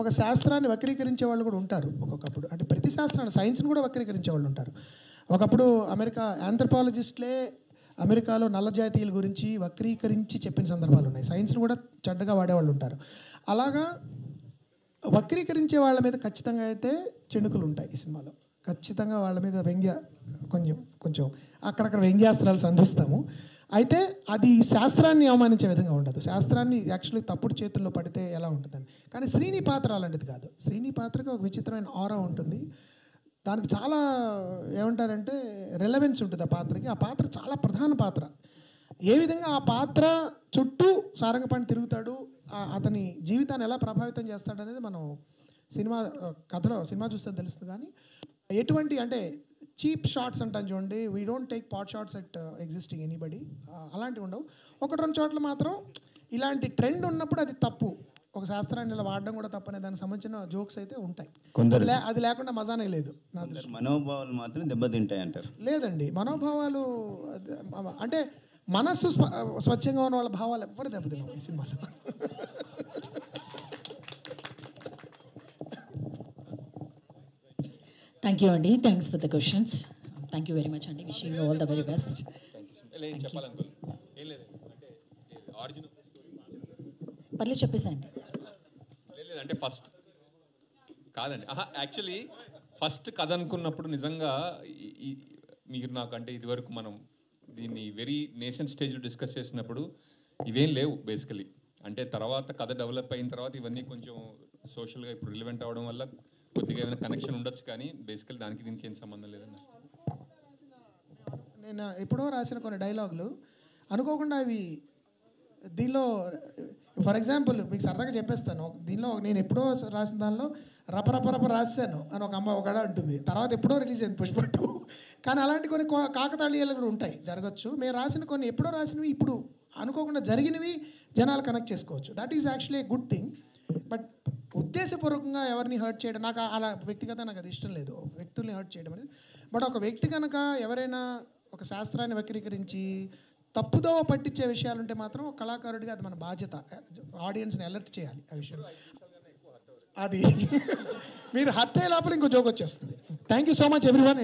ఒక శాస్త్రాన్ని వక్రీకరించే వాళ్ళు కూడా ఉంటారు ఒక్కొక్కప్పుడు. అంటే ప్రతి శాస్త్రాన్ని, సైన్స్ని కూడా వక్రీకరించే వాళ్ళు ఉంటారు. ఒకప్పుడు ఆంథ్రపాలజిస్టులే అమెరికాలో నల్ల జాతీయుల గురించి వక్రీకరించి చెప్పిన సందర్భాలు ఉన్నాయి. సైన్స్ని కూడా చెడ్డగా వాడేవాళ్ళు ఉంటారు. అలాగా వక్రీకరించే వాళ్ళ మీద ఖచ్చితంగా అయితే చెణుకులు ఉంటాయి ఈ సినిమాలో. ఖచ్చితంగా వాళ్ళ మీద కొంచెం అక్కడక్కడ వ్యంగ్యాస్త్రాలు సంధిస్తాము. అయితే అది శాస్త్రాన్ని అవమానించే విధంగా ఉండదు. శాస్త్రాన్ని యాక్చువల్లీ తప్పుడు చేతుల్లో పడితే ఎలా ఉంటుందని. కానీ శ్రీని పాత్ర అలాంటిది కాదు. శ్రీని పాత్రకి ఒక విచిత్రమైన ఆరా ఉంటుంది. దానికి చాలా ఏమంటారంటే రెలవెన్స్ ఉంటుంది ఆ పాత్రకి. ఆ పాత్ర చాలా ప్రధాన పాత్ర. ఏ విధంగా ఆ పాత్ర చుట్టూ సారంగపాణి తిరుగుతాడు, అతని జీవితాన్ని ఎలా ప్రభావితం చేస్తాడు అనేది మనం సినిమా చూస్తే తెలుస్తుంది. కానీ ఎటువంటి అంటే చీప్ షాట్స్ అంటాను చూడండి, we don't take pot shots at existing anybody, అలాంటివి ఉండవు. ఒకటి రెండు చోట్ల మాత్రం ఇలాంటి ట్రెండ్ ఉన్నప్పుడు అది తప్పు, ఒక శాస్త్రాన్ని ఇలా వాడడం కూడా తప్పనే దానికి సంబంధించిన జోక్స్ అయితే ఉంటాయి. అది లేకుండా మజానే లేదు. నా దృష్టిలో మనోభావాలు మాత్రం దెబ్బతింటాయి అంటారు. లేదండి, మనోభావాలు అంటే మనస్సు స్వచ్ఛంగా ఉన్న వాళ్ళ భావాలు ఎవ్వరు దెబ్బతిన్నాం ఈ సినిమాలో. థ్యాంక్ యూ అండి. Thanks for the questions. Thank you very much అండి. Wishing you all the very best. పర్లేదు చెప్పేసండి. అంటే ఫస్ట్ కాదండి, యాక్చువల్లీ ఫస్ట్ కథ అనుకున్నప్పుడు నిజంగా మీరు నాకు అంటే ఇదివరకు మనం దీన్ని వెరీ నేషన్ స్టేజ్లో డిస్కస్ చేసినప్పుడు ఇవేం లేవు బేసికలీ. అంటే తర్వాత కథ డెవలప్ అయిన తర్వాత ఇవన్నీ కొంచెం సోషల్గా ఇప్పుడు రిలవెంట్ అవ్వడం వల్ల కొద్దిగా ఏమైనా కనెక్షన్ ఉండొచ్చు, కానీ బేసికలీ దానికి దీనికి ఏం సంబంధం లేదన్న. నేను ఎప్పుడో రాసిన కొన్ని డైలాగులు అనుకోకుండా అవి దీనిలో, ఫర్ ఎగ్జాంపుల్ మీకు సరదాగా చెప్పేస్తాను. దీనిలో నేను ఎప్పుడో రాసిన దానిలో రప రాశాను అని ఒక అమ్మ ఒకడ అంటుంది. తర్వాత ఎప్పుడో రిలీజ్ అయింది పుష్ప 2. కానీ అలాంటి కొన్ని కాకతాళీయాలు కూడా ఉంటాయి, జరగచ్చు. మేము రాసిన కొన్ని ఎప్పుడో రాసినవి ఇప్పుడు అనుకోకుండా జరిగినవి జనాలు కనెక్ట్ చేసుకోవచ్చు. That is actually a good thing. But ఉద్దేశపూర్వకంగా ఎవరిని హర్ట్ చేయడం నాకు అలా వ్యక్తిగతంగా నాకు అది ఇష్టం లేదు, వ్యక్తుల్ని హర్ట్ చేయడం అనేది. బట్ ఒక వ్యక్తి కనుక ఎవరైనా ఒక శాస్త్రాన్ని వక్రీకరించి తప్పుదో పట్టించే విషయాలుంటే మాత్రం కళాకారుడిగా అది మన బాధ్యత, ఆడియన్స్ని అలర్ట్ చేయాలి ఆ విషయం. అది మీరు హర్ట్ అయ్యే లోపల ఇంకో జోక్ వచ్చేస్తుంది. Thank you so much everyone.